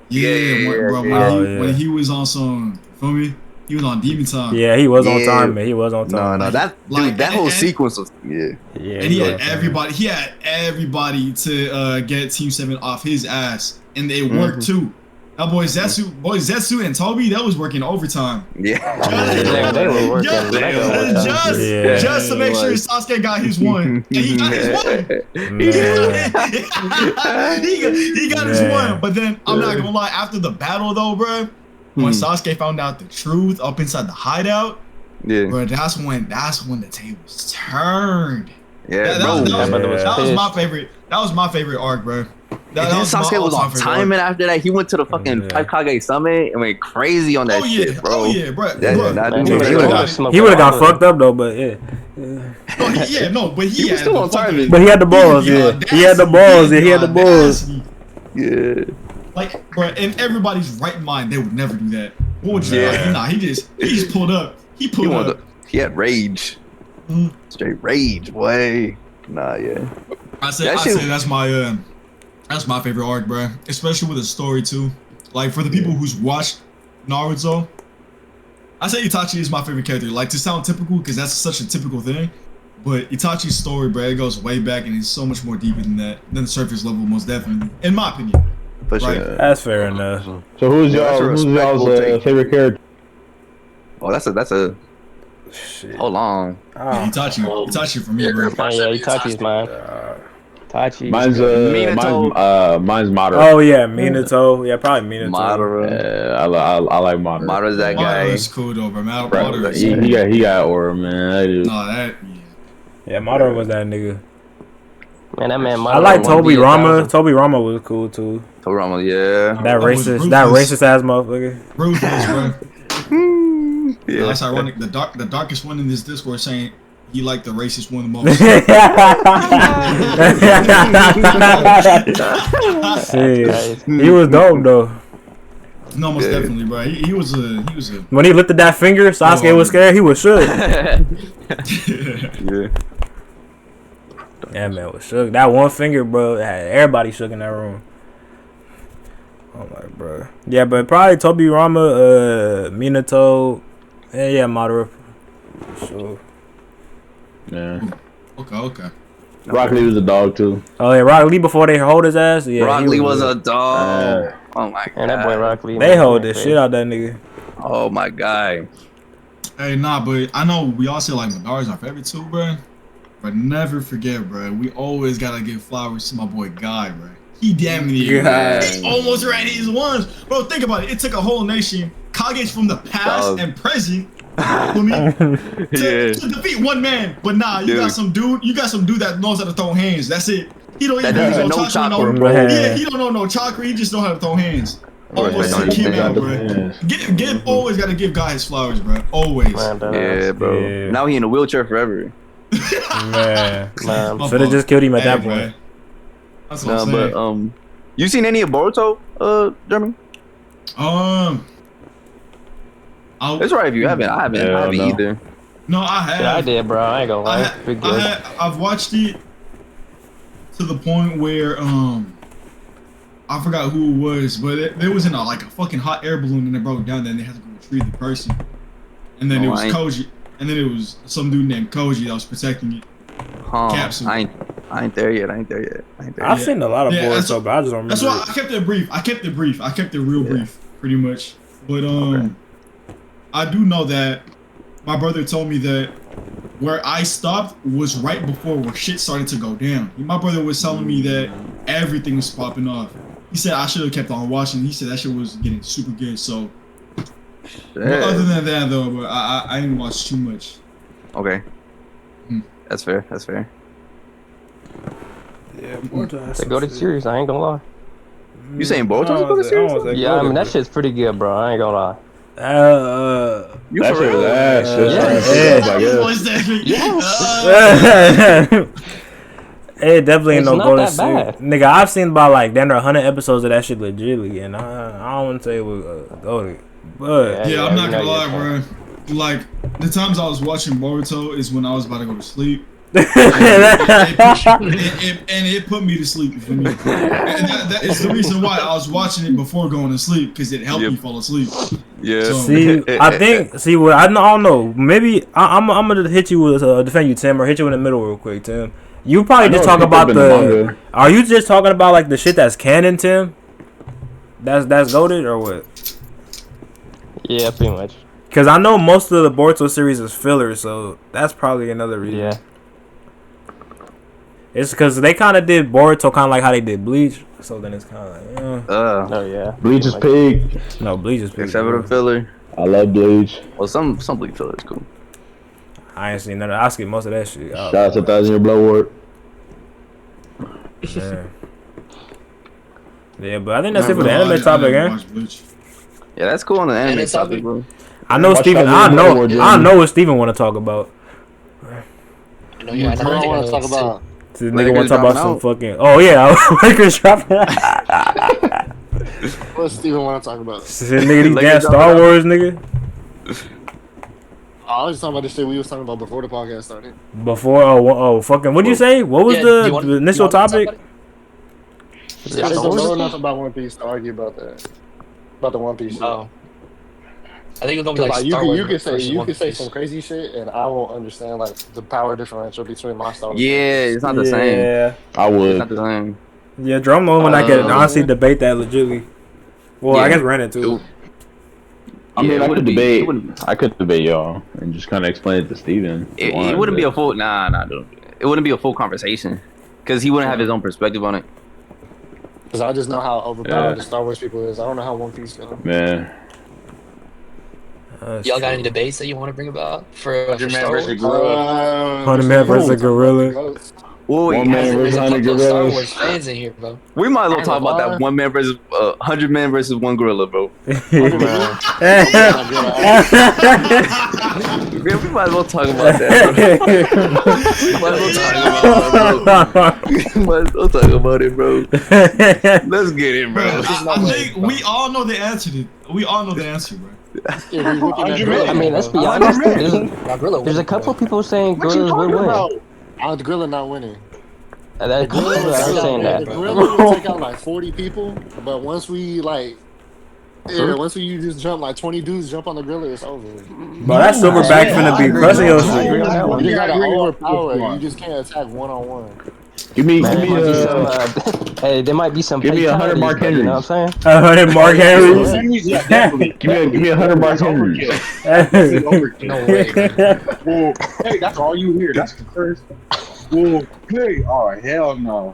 When he was on some, feel me? He was on demon time. Yeah, he was on time, man. He was on time. No, that whole sequence was and he had everybody. He had everybody to get Team 7 off his ass, and they worked too. That boy Zetsu and Toby, that was working overtime. Yeah, they were working. Just to make sure Sasuke got his one, and he got his one. he got his one. But then I'm not gonna lie, after the battle though, bro. When Sasuke found out the truth up inside the hideout, bro, that's when the tables turned. Yeah, that was my favorite. That was my favorite arc, bro. Sasuke was on time, and after that, he went to the fucking Five Kage Summit and went crazy on that shit, bro. Oh yeah, bro. He would have got fucked up though, but but he was still on time. But he had the balls, He had the balls, He had the balls. Yeah. Like, bro, in everybody's right mind, they would never do that. What would you like? Nah, he just pulled up. He had rage. Straight rage, boy. Nah, yeah. I say that's my favorite arc, bro. Especially with the story too. Like for the people who's watched Naruto, I say Itachi is my favorite character. Like to sound typical, because that's such a typical thing. But Itachi's story, bro, it goes way back and it's so much more deeper than that, than the surface level, most definitely, in my opinion. For sure. Right? That's fair enough. So who's y'all's favorite character? Oh, that's a. Shit. Hold on. Itachi for me, bro. Itachi's mine. Itachi. Mine's Madara. Oh yeah, Minato. Yeah, probably Minato. Madara. Yeah, I like Madara. Madara's that guy. Madara's cool though, bro. He got aura, man. Yeah, Madara was that nigga. Man, that man. I like Toby Rama. Toby Rama was cool too. Toby Rama, yeah. That racist ass motherfucker. Ruthless, bro. Yeah. That's ironic. The darkest one in this Discord saying he liked the racist one the most. He was dope though. No, most definitely, bro. He was a. When he lifted that finger, Sasuke was scared. He was shook. Yeah, man, was shook. That one finger, bro, had everybody shook in that room. I'm like, bro. Yeah, but probably Toby Rama, Minato, and Madara. Sure. Yeah. Okay. Rock Lee was a dog too. Oh yeah, Rock Lee before they hold his ass. Yeah, Rock Lee was a dog. Oh my god. And that boy Rock Lee. They hold this shit out that nigga. Oh my god. Hey, nah, but I know we all say like Madara's our favorite too, bro. But never forget, bro. We always gotta give flowers to my boy Guy, bro. He damn near he almost ran his ones, bro. Think about it. It took a whole nation, Kages from the past and present, to defeat one man. But nah, you got some dude that knows how to throw hands. That's it. He don't even know no chakra, bro. Yeah, he don't know no chakra. He just know how to throw hands. Almost took him out, bro. Always gotta give Guy his flowers, bro. Always. Yeah, bro. Yeah. Now he in a wheelchair forever. Man. Should have just killed him at that point. Man. That's what I'm saying. But you seen any of Boruto, Jeremy? It's right if you haven't. I haven't either. No, I have. Yeah, I did, bro. I ain't gonna lie. I've watched it to the point where I forgot who it was, but it was in a fucking hot air balloon and it broke down. Then they had to go retrieve the person, and then it was Koji, and then it was some dude named Koji that was protecting it. Capsule. I ain't there yet. I've seen a lot of Boruto, but I just don't remember. That's why I kept it brief. I kept it real brief, pretty much. But I do know that my brother told me that where I stopped was right before where shit started to go down. My brother was telling me that everything was popping off. He said I should have kept on watching. He said that shit was getting super good. So, but other than that though, but I didn't watch too much. Okay. That's fair. That's fair. Yeah, Boruto. They go to series. I ain't gonna lie. You saying Boruto's go to series? Yeah, I mean that shit's pretty good, bro. I ain't gonna lie. You for real? It definitely ain't It's no not go to that series. bad. Nigga, I've seen about like damn near 100 episodes of that shit legitly, and I don't want to say it was go to, but Yeah, I'm not gonna lie, bro. Like the times I was watching Boruto is when I was about to go to sleep. And it put me to sleep for me. And that is the reason why I was watching it before going to sleep, because it helped me fall asleep. Yeah. So, see, I think, what I don't know. Maybe I'm gonna hit you with defend you, Tim, or hit you in the middle real quick, Tim. You probably just talk about the. Are you just talking about like the shit that's canon, Tim? That's goated or what? Yeah, pretty much. Because I know most of the Boruto series is filler, so that's probably another reason. Yeah. It's because they kind of did Boruto kind of like how they did Bleach, so then it's kind of like, Oh yeah. Bleach is pig. No, Bleach is pig. Except for the filler. I love Bleach. Well, some Bleach filler is cool. I ain't seen none of. I skip most of that shit. Shout out to 1,000 Year Blood War. Yeah. Yeah, but I think that's it for the anime topic, man. Yeah, that's cool on the anime topic, bro. I know Steven. I know what Steven want to talk about. No, yeah, I don't want to talk about. This nigga want to talk about some fucking. Oh yeah, Lakers dropping. What Steven want to talk about? This nigga, these damn Star Wars, nigga. I was just talking about the shit we was talking about before the podcast started. Before, fucking. What'd you say? What was the initial topic? Yeah, I don't know enough about One Piece to argue about that. About the One Piece shit. Oh. I think it's gonna be like Star you Wars can say some crazy shit, and I won't understand like the power differential between my Star Wars. Yeah, it's not the same. Yeah, I would. It's not the same. Yeah, Jerome the one I can honestly debate that legitly. Well, I guess Rannon too. I mean, I could debate. I could debate y'all and just kind of explain it to Steven. It wouldn't be a full. Nah, dude. It wouldn't be a full conversation because he wouldn't have his own perspective on it. Because I just know how overpowered the Star Wars people is. I don't know how One Piece feels. Man. Y'all got any debates that you want to bring about for Star Wars? 100 Man versus Gorilla. Whoa, One man versus 100 Star gorillas. Wars fans in here, bro. We might as well talk about that 1 man versus 100 man versus 1 gorilla, bro. We might as well talk about that, bro. We might as well talk about it, bro. Let's get it, bro. I think we all know the answer. We all know the answer, bro. I mean, let's be honest. There's a couple people saying gorillas would win. The gorilla not winning. The gorilla saying that. The gorilla will take out like 40 people, but once we like, once we just jump like 20 dudes jump on the gorilla, it's over. But that silverback finna be crushing your shit. You just gotta overpower. You just can't attack one-on-one. Give me hey, there might be some. Give me 100 Mark Henry. You know what I'm saying? 100 Mark Henry. Give me 100 Mark Henry. No way. Well, hey, that's all you hear. That's the first. Well, hey, oh hell no.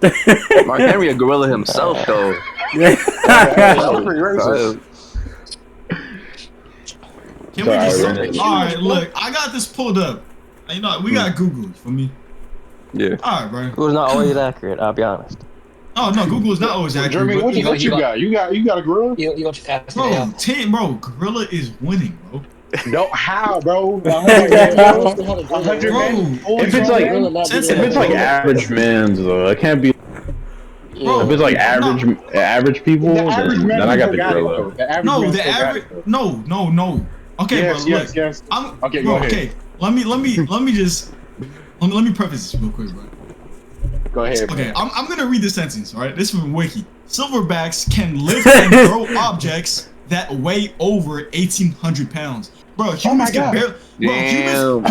Mark Henry a gorilla himself, though. That's pretty racist. Can we just alright, look, I got this pulled up. You know, we got Google for me. Yeah. Alright, bro. Google's not always accurate, I'll be honest. Oh no, Google is not always accurate. Jeremy, what you got? You got a gorilla? You gonna just ask me Bro, now. bro, gorilla is winning, bro. No, how, bro? 100 man. If it's like average man's though, it can't be. Bro, if it's like average people, then I got the gorilla. No. Okay, yes, bro. Yes. Okay, go ahead. Okay, let me preface this real quick, bro. Go ahead. Okay, I'm gonna read this sentence. All right, this is from Wiki. Silverbacks can lift and throw objects that weigh over 1,800 pounds, Bro, humans can barely. Damn.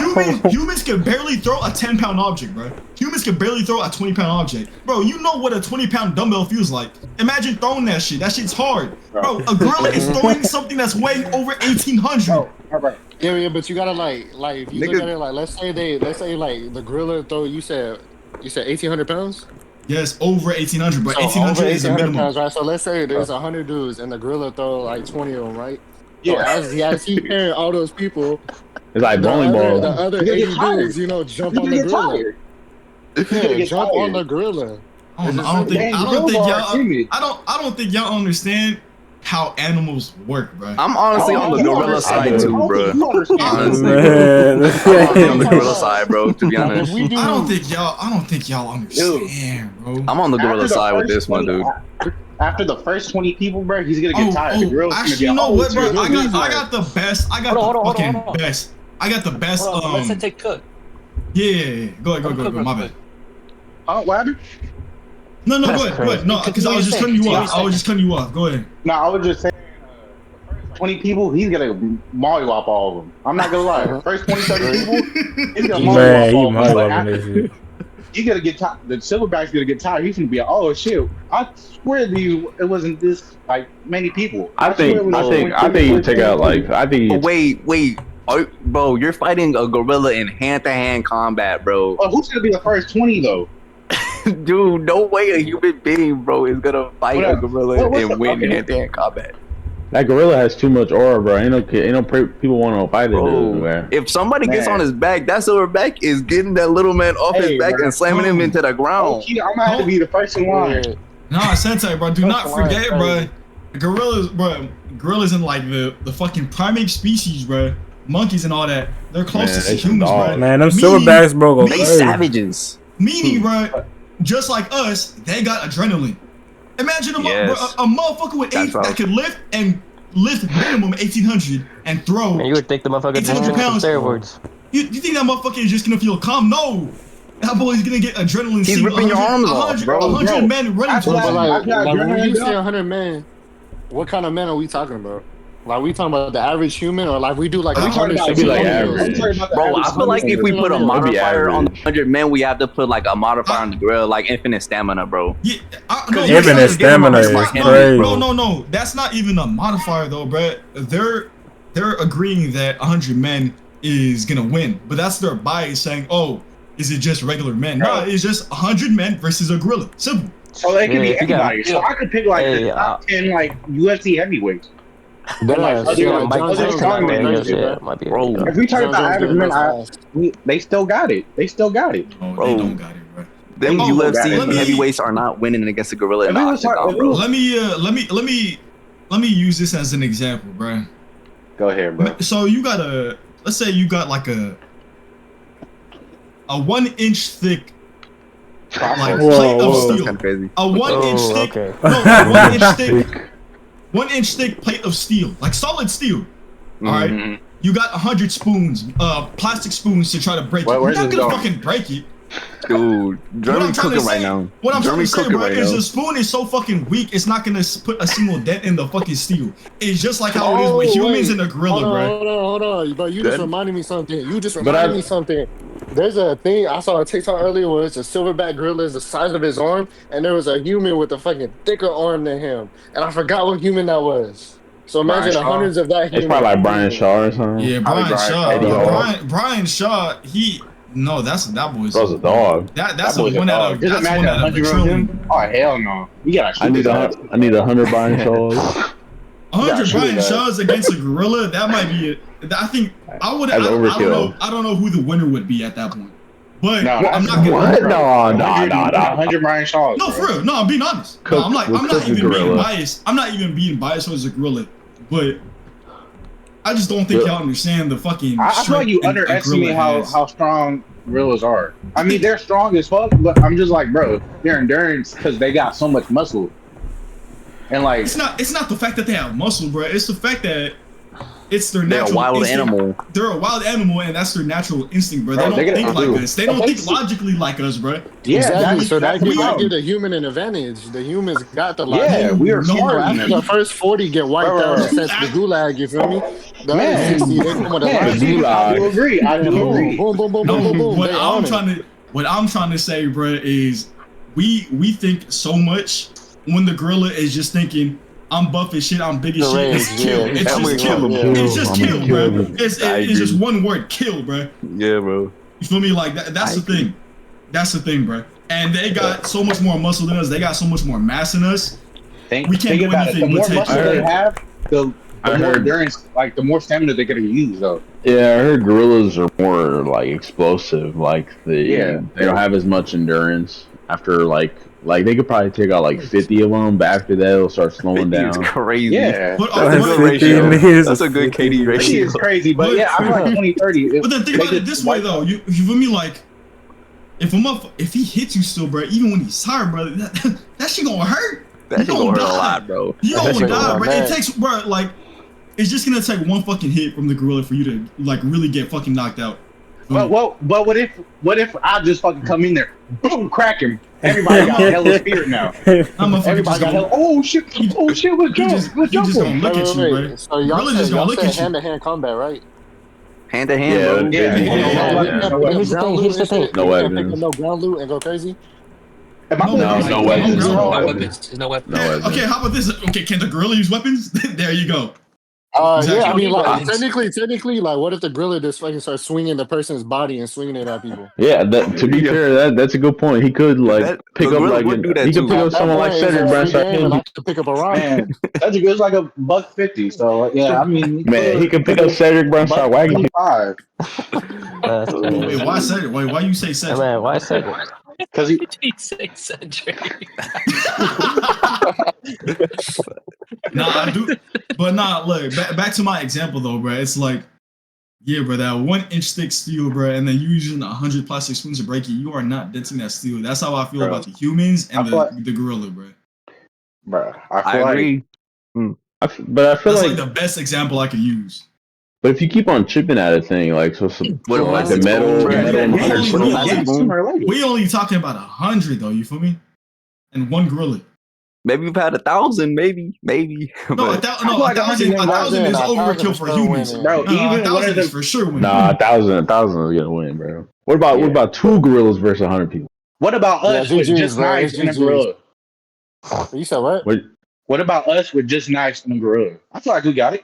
Humans can barely throw a 10-pound object, bro. Humans can barely throw a 20-pound object, bro. You know what a 20-pound dumbbell feels like? Imagine throwing that shit. That shit's hard, bro. A gorilla is throwing something that's weighing over 1,800. Yeah, but you gotta like if you look at it like let's say like the gorilla throw. You said 1,800 pounds. Yes, over 1,800, but So 1,800 is a minimum. pounds, right? So let's say there's 100 dudes and the gorilla throw like 20 of them, right? Yeah. So as he's carrying all those people, It's like bowling ball. the other 80 dudes, jump on the gorilla. Yeah, jump on the gorilla. I don't think y'all understand how animals work, bro. I'm honestly on the gorilla side too, bro. Honestly, Man. I'm on the gorilla side, bro. To be honest, I don't think y'all understand, bro. I'm on the gorilla side with this one, dude. After the first 20 people, bro, he's gonna get tired. The gorilla's Actually, you know what, bro? I got the best. I got the fucking best. I got the best. Let Cente cook. Yeah. Go ahead. My bad. Oh, what happened? No, go ahead. No, because I was just cutting you off. Go ahead. No, I was just saying, the first 20 people, he's gonna mollywop all of them. I'm not gonna lie. The first 20, 30 people, he's gonna mollywop all of them. He's gonna get tired. The silverback's gonna get tired. He's gonna be like, oh shit! I swear to you, it wasn't this like many people. I think you take out like Wait. Bro, you're fighting a gorilla in hand-to-hand combat, bro. Well, who's gonna be the first 20 though? Dude, no way a human being, bro, is gonna fight a gorilla and win hand-to-hand combat. that gorilla has too much aura, bro. Ain't no people want to fight it. Bro, if somebody gets on his back, that silverback is getting that little man off his back and slamming him into the ground. I'm gonna have to be the first in line. Nah, Sente, bro. Do not forget, bro. Gorillas in like the fucking primate species, bro. Monkeys and all that. They're closest to humans, bro. Man, them silverbacks, bro, they savages. Meaning, bro, just like us, they got adrenaline. Imagine a motherfucker with that could lift minimum 1,800 and throw. Man, you would think the motherfucker 1,800 pounds. Steroids. You think that motherfucker is just gonna feel calm? No, that boy's gonna get adrenaline. He's ripping your arms off, bro. 100 men running to him. When you say 100 men, what kind of men are we talking about? Like, we talking about the average human, or like we do like 160 like average. Bro, I feel like if we put a modifier on the 100 men, we have to put like a modifier on the gorilla, like infinite stamina, bro. Yeah, infinite stamina is crazy. No, that's not even a modifier though, bro. They're agreeing that 100 men is gonna win, but that's their bias saying, oh, is it just regular men? No, it's just 100 men versus a gorilla. Simple. So they can be anybody. So I could pick like the top 10 like UFC heavyweights. If we talk about average men, they still got it. They still got it. Oh, they don't got it, bro. Them UFC heavyweights are not winning against a gorilla in the octagon, bro. Let me use this as an example, bro. Go ahead, bro. So let's say you got like a 1-inch thick plate of steel. Kind of crazy. A 1-inch thick. Okay. No, 1-inch thick. 1-inch thick plate of steel, like solid steel. All right, you got 100 spoons, plastic spoons to try to break it. You're not gonna fucking break it. Dude, Jerome cooking right now. What I'm trying to say, bro, is the spoon is so fucking weak, it's not gonna put a single dent in the fucking steel. It's just like how it is with humans and a gorilla, bro. Hold on, but you just reminded me something. There's a thing I saw on TikTok earlier where it's a silverback gorilla is the size of his arm, and there was a human with a fucking thicker arm than him, and I forgot what human that was. So imagine the hundreds of that human. It's probably like Brian Shaw or something. Yeah, Brian Shaw. Brian Shaw. That boy's a dog. That's a one out of a trillion. Oh hell no! You gotta. I need 100 Brian Shaws. 100 Brian Shaws against a gorilla. That might be it. I think I would. I don't know who the winner would be at that point. But I'm not gonna. No. 100 Brian Shaws. No, for real. No, I'm being honest. I'm not even being biased. I'm not even being biased towards a gorilla. But I just don't think y'all understand the fucking. I feel like you underestimate how strong gorillas are. I mean, they're strong as fuck, but I'm just like, bro, their endurance because they got so much muscle. And like, it's not the fact that they have muscle, bro. It's the fact that it's their natural. They're a wild instinct. animal. They're a wild animal, and that's their natural instinct, bro. They don't think like us. They don't think logically like us, bro. Yeah, exactly. So that gives the human an advantage. The humans got the logic. Yeah, we are smart. After the first 40 get wiped out and sent to the gulag, you feel me? That is 60. They come with a Man, line. I do agree. I do Boom, agree. boom, boom, boom, No, boom, boom, boom. what They I'm own it. trying to say, bro, is we think so much when the gorilla is just thinking, I'm buff as shit, I'm big as shit. It's kill. It's just kill. It's just kill, bro. It's just one word, kill, bro. Yeah, bro. You feel me? Like that's the thing. That's the thing, bro. And they got so much more muscle than us. They got so much more mass than us. We can't think do about it. The anything more but take muscle they have, the more endurance, like the more stamina they're gonna use, though. Yeah, I heard gorillas are more like explosive. Like they don't have as much endurance after like they could probably take out like 50 of them, but after that it'll start slowing down. It's crazy. Yeah, But That's a good ratio. That's a good KD she ratio. is crazy, but yeah, I'm like 20-30. But then think about it this way though. You feel me? Like if he hits you still, bro, even when he's tired, bro, that shit gonna hurt. That shit gonna hurt a lot, bro. You gonna die, bro. It takes, bro, like it's just gonna take one fucking hit from the gorilla for you to like really get fucking knocked out. But what if I just fucking come in there, boom, crack him? Everybody got hella spirit now. Everybody got hella. Oh shit! Let's jump! Just gonna look at you, bro. So y'all said hand-to-hand combat, right? Hand to hand, bro. Here's the thing. No weapons. No ground loot and go crazy. No weapons. No weapons. Okay, how about this? Okay, can the gorilla use weapons? There you go. Yeah, I mean, like technically, like, what if the gorilla just fucking starts swinging the person's body and swinging it at people? Yeah, to be fair, that's a good point. He could like pick up like he could pick up someone like Cedric Brown. And I could pick up a rock. Man, Cedric is like $150. So yeah, I mean, man, he could pick up Cedric Brown, start wagging. Wait, why Cedric? Wait, why you say Cedric? Man, why Cedric? Because he say Cedric. Nah, I do. But nah, look, back to my example though, bro. It's like, yeah, bro, that 1-inch thick steel, bro, and then you using 100 plastic spoons to break it. You are not denting that steel. That's how I feel about the humans and the gorilla, bro. Bro, I agree. But I feel that's like the best example I could use. But if you keep on chipping at a thing, like so, like the metal, we only talking about 100 though. You feel me? And one gorilla. Maybe we've had 1,000, maybe. No, 1,000 is overkill for humans. Bro, even 1,000 is for sure. Nah, 1,000 is gonna win, bro. What about 2 gorillas versus 100 people? What about us with just knives and a gorilla? You said what? What about us with just knives and a gorilla? I feel like we got it.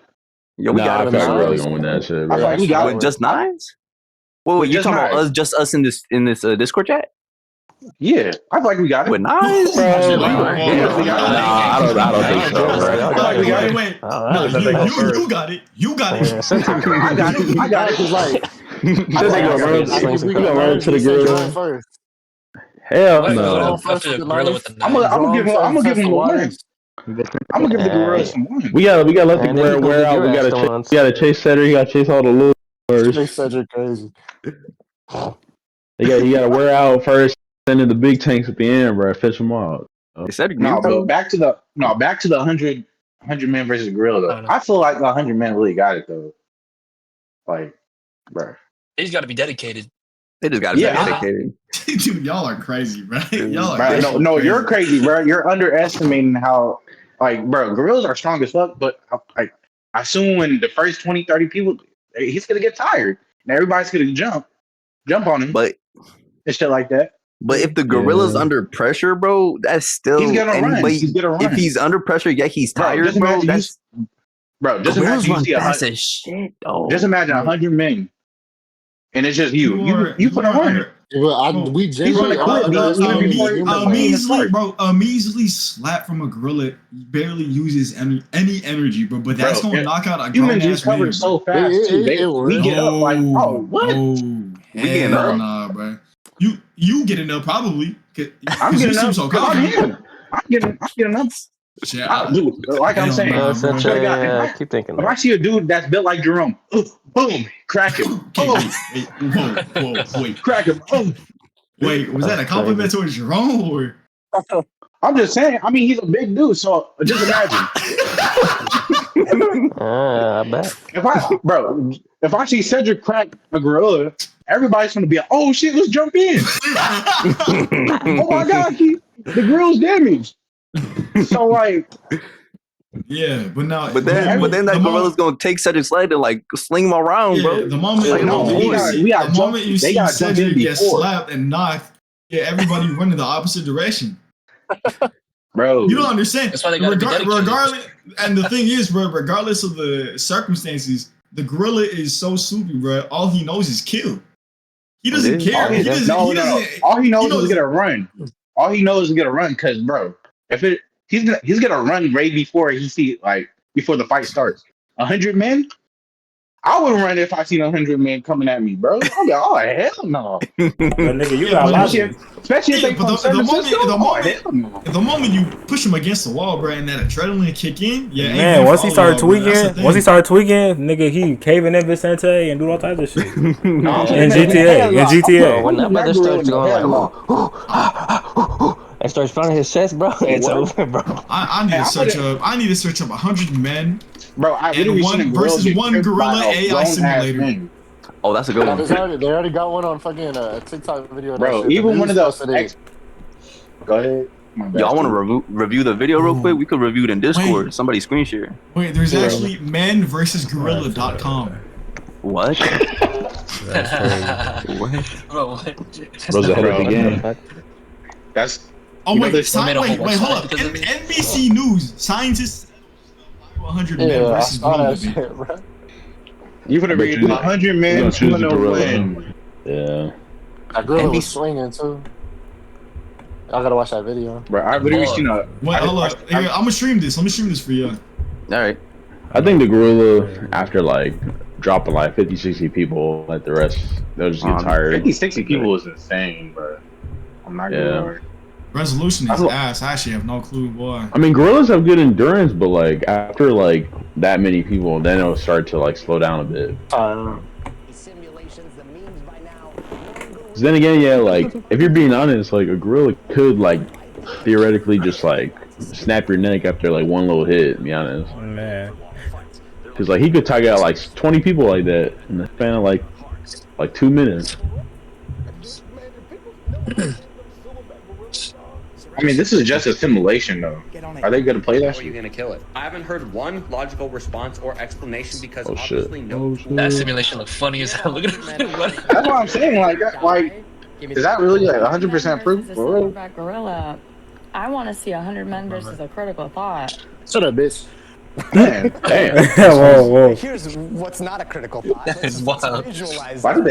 Yo, we got I feel like we're really gonna win that shit, bro. I feel like we got with just knives? Wait, you talking about us in this Discord chat? Yeah, I feel like we got it. With knives? I don't think so, bro. Wait. No, you got it. You got it. I got it. Like, You gonna run to the gorilla first. Hell no. I'm gonna give him a win. I'm gonna give the gorilla some win. We gotta let the gorilla wear out. We gotta chase Cedric. You gotta chase all the little first. Chase Cedric crazy. You gotta wear out first, and then the big tanks at the end, bro. Fetch them out. Back to the 100 man versus gorilla though. I feel like the 100 man really got it though. Like, bro, They just gotta be dedicated. They just gotta be dedicated. Dude, y'all are crazy, bro. Y'all are crazy. No, you're crazy, bro. You're underestimating how, like, bro, gorillas are strong as fuck, but I assume when the first 20, 30 people, he's gonna get tired. And everybody's gonna jump on him. But and shit like that. But if the gorilla's under pressure, bro, that's still he's gonna run. He's gonna run. If he's under pressure, yet he's tired, just imagine you see shit, though. Just imagine 100 men. And it's just you put a run. We genuinely a measly slap from a gorilla barely uses any energy, bro. But that's gonna knock out a human just covered so fast too. We get up like, oh, what? We getting up, nah, bro. You getting up probably? I'm getting up. So I'm getting up. Dude, like I'm saying, keep thinking. If I see a dude that's built like Jerome, boom, crack him. Wait, crack him. Wait, was that a compliment towards Jerome or? I'm just saying. I mean, he's a big dude, so just imagine. I bet. If I see Cedric crack a gorilla, everybody's gonna be like, "Oh shit, let's jump in!" Oh my god, the gorilla's damaged. So like, Yeah, but now, But then that gorilla's gonna take Cedric's leg and like sling him around, bro. The moment, Like, the moment you see, we got the moment you they see got jumped in Cedric get before. slapped and knocked, everybody running the opposite direction. Bro, You don't understand. That's why they gotta be dedicated. Regardless, and the thing is, bro, regardless of the circumstances, the gorilla is so stupid, bro. All he knows is kill. He doesn't care. He doesn't. All he knows is gonna run. All he knows is gonna run, cause bro, he's gonna run right before before the fight starts. 100 men. I would run if I seen 100 men coming at me, bro. I'm like, oh hell no. But nigga, you got logic. Especially if they come the moment you push him against the wall, bro, and that adrenaline kick in, Man, once he started tweaking, nigga, he caving in Cente and do all types of shit. In GTA. When that brother starts going like, and starts finding his chest, bro, it's over, bro. I need to search up 100 men. Bro, and one versus one gorilla AI simulator. Oh, that's a good one. They already got one on fucking TikTok video. Bro, even one of those. Go ahead. Y'all want to review the video real quick? We could review it in Discord. Somebody screen share. Wait, there's actually men versus gorilla.com. What? That's crazy. What? Bro, what? Bro's ahead of the game. That's. Oh wait, hold up. NBC News scientists. 100 men versus gorilla. You gonna read 100 men to win. Yeah. That gorilla was swinging too. I gotta watch that video. Bro, I literally seen a. Wait, hold up. I'm gonna stream this. Let me stream this for you. All right. I think the gorilla, after like dropping like 50, 60 people, like the rest, they'll just get tired. 50, 60 people is insane, bro. I'm not gonna lie. Resolution is ass. I actually have no clue why. I mean, gorillas have good endurance, but like after like that many people, then it'll start to like slow down a bit. Then again, yeah, like if you're being honest, like a gorilla could like theoretically just like snap your neck after like one little hit. To be honest, man, because like he could tag out like 20 people like that in the span of like 2 minutes. I mean, this is just a simulation, though. Are they gonna play that? How are you gonna kill it? I haven't heard one logical response or explanation because obviously that simulation looked funny as hell. Look at him running. That's what I'm saying. Is that really like 100% proof? Gorilla. I want to see 100 men versus a critical thought. Shut up, bitch. Man, damn. Whoa. Here's what's not a critical thought. That is wild. Why did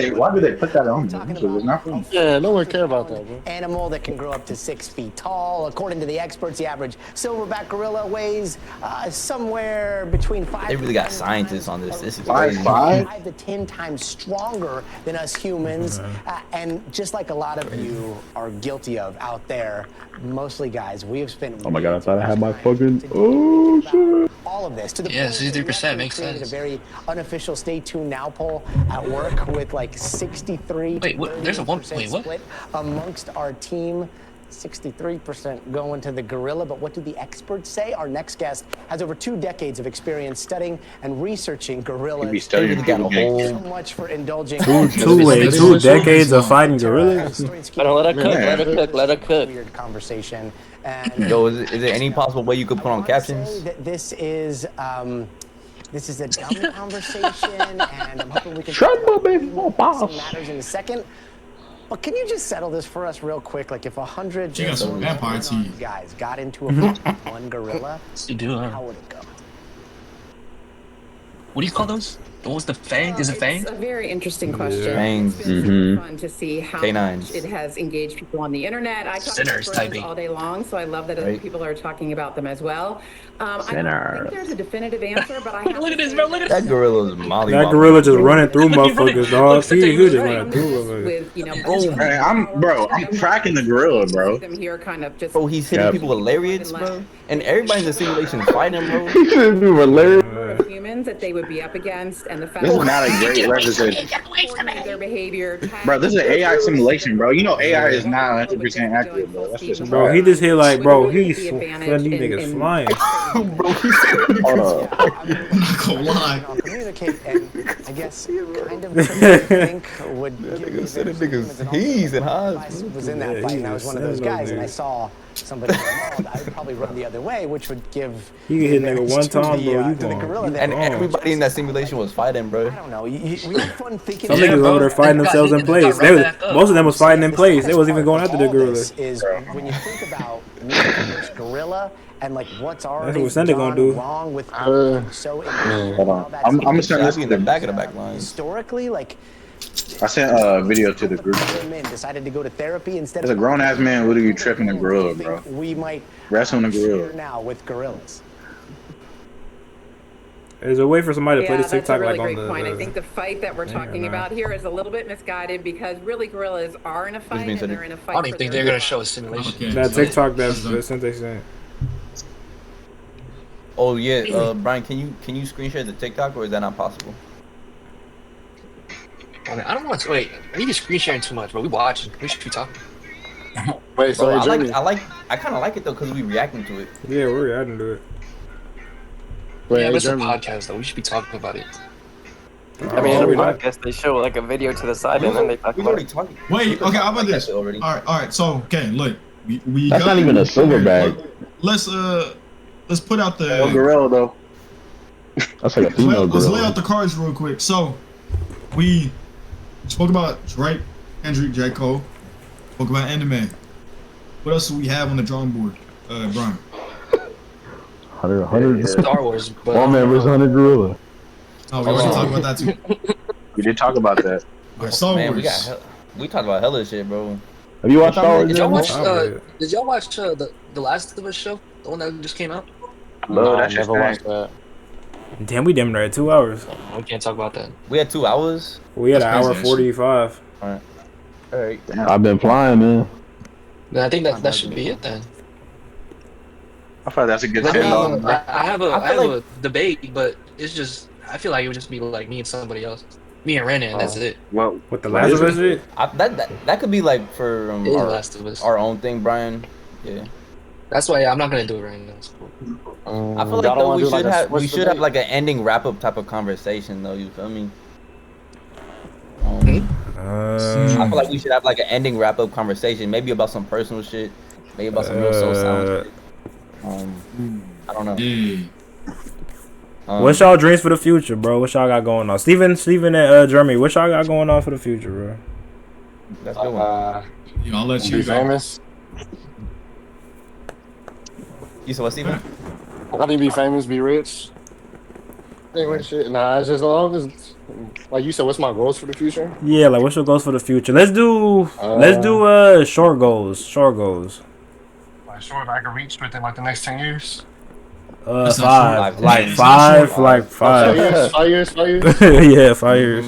they put that on? Yeah, no one care about that, bro. Animal that can grow up to 6 feet tall. According to the experts, the average silverback gorilla weighs somewhere between 5. They really got scientists on this. This is 5 to 10 times stronger than us humans, and just like a lot of you are guilty of out there, mostly guys, we have spent. Oh my god! I thought I had my fucking. Oh shit! All of this to the 63% makes sense. A very unofficial Stay Tuned Now poll at work with like 63. Wait, what? There's a 1. Wait, what? Split amongst our team. 63% going to the gorilla, but what do the experts say? Our next guest has over 2 decades of experience studying and researching gorillas. So much for indulging. 2 decades of fighting gorillas. Don't let her cook. Weird conversation. And Yo, is there any possible way you could put on captions? This is a dumb conversation, and I'm hoping we can matters in a second. But can you just settle this for us real quick? Like if 100 guys got into a fight with one gorilla, how would it go? What do you call those? What was the fang? Is it fang? It's a very interesting question. Fangs. It's been super fun to see how Canines. much it has engaged people on the internet. I talk about drones all day long, so I love that other people are talking about them as well. I don't think there's a definitive answer, but I have look at this, bro. Look at that gorilla's molly. That gorilla just running through motherfuckers, dog. He just running through motherfuckers. I'm tracking the gorilla, bro. Bro, he's hitting people with lariats, bro. And everybody in the simulation fighting, bro. He's hitting people with lariats. Humans that they would be up against, and the fact this is not a great representation. their behavior. Bro, this is an AI simulation, bro. You know AI is not 100% accurate, bro. That's just bro. He just hit like, bro. He's these niggas flying. Hold on. I'm not gonna lie. replicate and I guess kind of think would give me said niggas he's and highs. I was in that fight and I was one of those guys and I saw somebody mauled, I would probably run the other way, which would give You can hit nigga one time, bro. You to the gorilla. And everybody in that simulation was fighting, bro. I don't know. We had fun thinking. Some niggas over there fighting themselves in place. Most of them was fighting in place. They wasn't even going after the gorilla. Is when you think about gorilla and like what's already That's what Cente gonna do. wrong with so hold on. I'm gonna send this in the back of the back line. Historically, like I sent a video to the group. men decided to go to therapy instead As a grown ass man, what are you tripping a gorilla, bro? We might wrestling a gorilla now with gorillas. There's a way for somebody to play this that's a TikTok really like on great the. point. I think the fight that we're talking about here is a little bit misguided because really gorillas are in a fight and they're in a fight. I don't even think they're gonna show a simulation. That TikTok that Cente sent. Oh yeah, Brian, can you screen share the TikTok or is that not possible? I mean, I don't want to wait. I need to screen sharing too much, but we watching. We should be talking. Wait, so Bro, Jeremy, I kind of like it though because we reacting to it. Yeah, we're reacting to it. wait, Yeah, but it's a Jeremy. podcast though. We should be talking about it. I mean, in Oh, the we podcast, they show like a video to the side and then they talk We about already it. talking. Wait, okay, how about this? Already. All right. So, okay, look, we That's got, not even a silver bag. Let's put out the no gorilla though. That's like a female let's lay gorilla. out the cards real quick. So, we spoke about Drake, Kendrick, J. Cole. Spoke about anime. What else do we have on the drawing board, Brian? 100. Star Wars, but One man versus 100 gorilla. Oh, we already talked about that too. We did talk about that. All right, Star Man, Wars. we talked about hella shit, bro. Have you watched Star Wars? did y'all watch? Jeremy? Did y'all watch the Last of Us show? The one that just came out. Love I that shit. never watched that. Damn, we damn near at 2 hours. We can't talk about that. We had 2 hours. We had an That's hour crazy, 45. All right. I've been flying, man. Then I think that should be it then. I thought that's a good I send have off. I have feel a debate, but it's just I feel like it would just be like me and somebody else, me and Rannon, and that's it. Well, What the last of us shit? That could be like for It is Last of Us. our own thing, Brian. Yeah. That's why I'm not gonna do it right now. It's cool. I feel like y'all don't though wanna we do, like, should a have Swiss have debate? like an ending wrap up type of conversation though. You feel me? I feel like we should have like an ending wrap up conversation, maybe about some personal shit, maybe about some real soul sound. I don't know. Yeah. What's y'all dreams for the future, bro? What y'all got going on? Steven and Jeremy, what y'all got going on for the future, bro? That's a good one. I'll let you Be go. famous. You said what, Steven? I think be famous, be rich. Anyway, shit. Nah, it's just as long as, like you said, what's my goals for the future? Yeah, like what's your goals for the future? Let's do short goals. Short goals. Like, sure, if I can reach within like the next 10 years. That's not Five. short. Like It's not five. short. Like 5. 5 years. 5 years. Yeah, 5 years.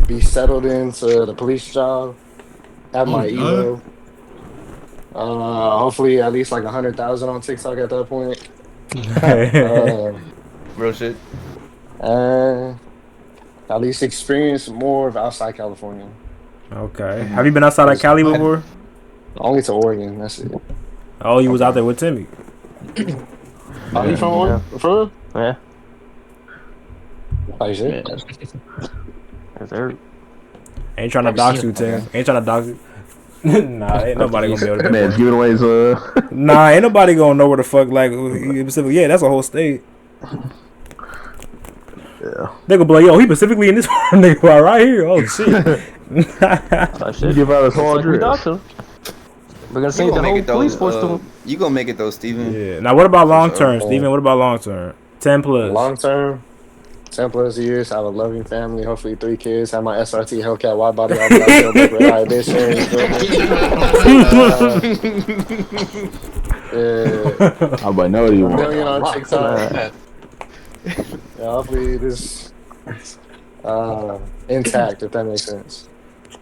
Be settled into the police job. Have my ego. Hopefully at least like 100,000 on TikTok at that point. Real shit. At least experience more of outside California. Okay. Have you been outside of Cali before? Only to Oregon. That's it. Oh, you was out there with Timi. Are you from Oregon? For real? Yeah. How you say? Yes, sir. Ain't trying to dox you, Tim. Ain't trying to dox you. Nah, ain't nobody gonna be able to. Man's giving away his Nah, ain't nobody gonna know where the fuck like Pacific. Yeah, that's a whole state. Yeah. They gonna be like, yo, he specifically in this nigga right here. Oh shit. You give out his whole address. We're gonna send the whole police force to him. You gonna make it though, Steven. Yeah. Now what about long term, Steven? What about long term? 10 plus. Long term, 10 plus years. Have a loving family. Hopefully 3 kids. Have my SRT Hellcat wide body. How about know you want? Million on TikTok. Yeah, hopefully this intact, if that makes sense.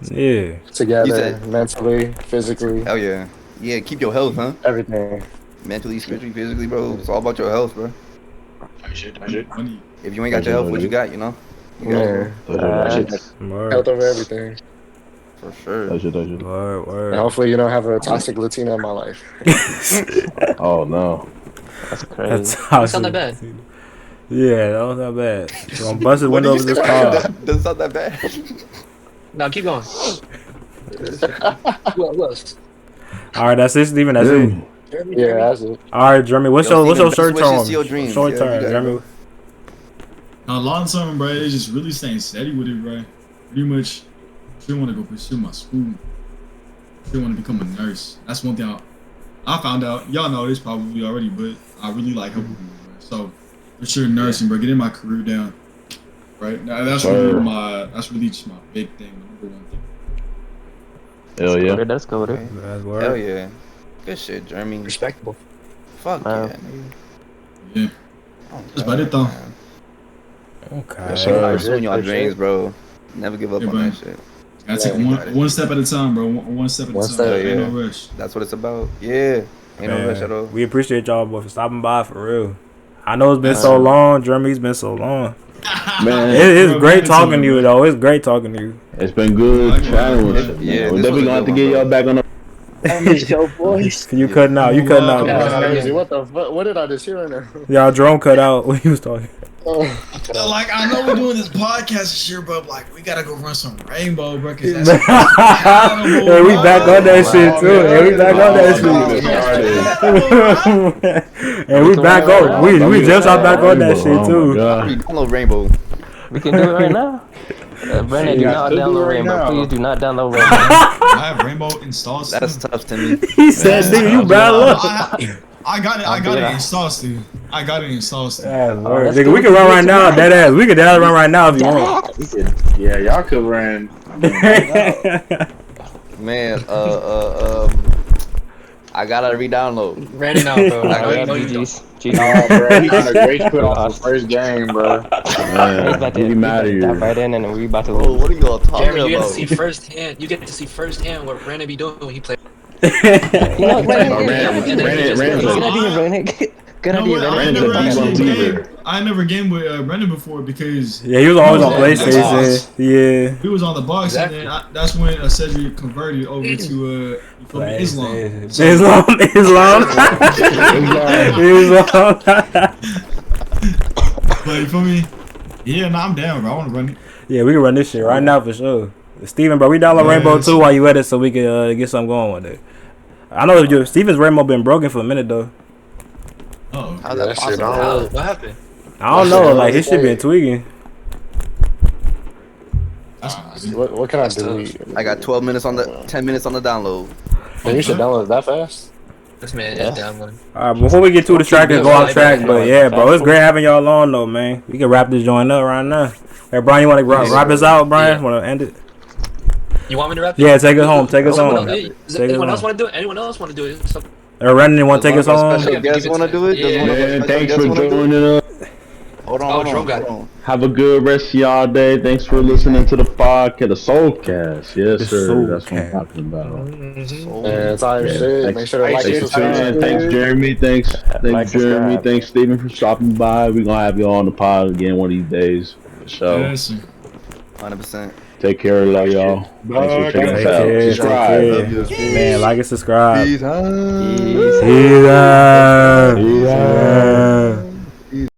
Yeah. Together, mentally, physically. Hell yeah. Yeah, keep your health, huh? Everything. Mentally, spiritually, physically, bro. It's all about your health, bro. Shit. If you ain't got your health, what you got, you know? You got Health over everything. For sure. Word. And hopefully you don't have a toxic Latina in my life. Oh no. That's crazy. That's It's not that bad. Yeah, that was not bad. So I'm busting window of this car. Doesn't sound that bad. No, keep going. What else? All right, that's it, Steven. That's it. Yeah, that's it. All right, Jeremy. What's your short term? To your dreams. Short Yeah, term, you got it, Jeremy. Long term, bro, it's just really staying steady with it, bro. Pretty much, still want to go pursue my school. Still want to become a nurse. That's one thing I found out. Y'all know this probably already, but I really like helping people, bro. So for sure, nursing, bro, getting my career down. Right now, that's really just my big thing, my number one thing. Hell yeah. That's cool. Hell yeah. Good shit, Jeremy. Respectable. Fuck yeah, nigga. Yeah. That's about it, though. Okay. Yes, sir. Pursuing your dreams, bro. Never give up on that shit. Gotta take one step at a time, bro. One step at a time. Ain't no rush. That's what it's about. Yeah. Ain't no rush at all. We appreciate y'all boy for stopping by for real. I know it's been so long, Jeremy's been so long. Man, it's great talking to you though. It's great talking to you. It's been good chatting with you. Yeah, We're definitely gonna have to get y'all back on the. Show voice. You cutting out. You cutting out. Crazy. What the fuck? What did I just hear in there? Y'all Jerome cut out when he was talking. Like, I know we're doing this podcast and shit, but like, we gotta go run some Rainbow, bro. Cause that's hey, we back on that shit too. Hey, we back on that shit. And we back on. We just got back on that shit too. Download Rainbow. We can do it right now. Brandon, do not download Rainbow. Please do not download Rainbow. I have Rainbow installed. That's tough to me. He said, "Nigga, you bad luck." I got it installed, Steve. I got it installed, Steve. Nigga, we can run right now, dead ass. We can run right now if you want. Yeah, y'all could run. Man, I gotta re-download. Rannon out, bro. GG's. Oh, bro, he got a great put off the first game, bro. Be mad at you. Right in, and we about to Oh, what are y'all talking Jeremy, you get about? to see firsthand. You get to see firsthand what Rannon be doing when he plays. Good idea, Rannon. I never gamed with Brendan before because he was always on PlayStation. Yeah, he was on the box, and then that's when Cedric converted over to Islam. Islam. But you feel me? Yeah, no, I'm down, bro. I want to run it. Yeah, we can run this shit right now for sure. Steven, bro, we download Rainbow too while you at it so we can get something going with it. I know Steven's Rainbow been broken for a minute though. Oh, how's that possible? What happened? I don't know. Like his shit been tweaking. What can I do? I got 10 minutes on the download. Man, you should download that fast. This man is downloading. Alright, before we get too distracted and go off track, but yeah, bro, it's great having y'all on though, man. We can wrap this joint up right now. Hey, Bryan, you want to wrap us out, Bryan? Yeah. Want to end it? You want me to wrap? Yeah, take us home. Take us home. Does anyone else want to do it? Anyone else want to do it? Rannon, you want to take us home? Special guests want to do it? Yeah, thanks for joining us. Hold on. Have a good rest of y'all day. Thanks for listening to the podcast, the SoulCast. Yes, sir. That's what I'm talking about. Yeah, it's all shit. Make sure to like it. Thanks, Jeremy. Thanks, Jeremy. Thanks, Steven, for stopping by. We're gonna have you on the pod again one of these days. So, Yes, sir. 100%. take care, love y'all. Thanks for checking us out. Subscribe. Man, like and subscribe. Peace. Peace.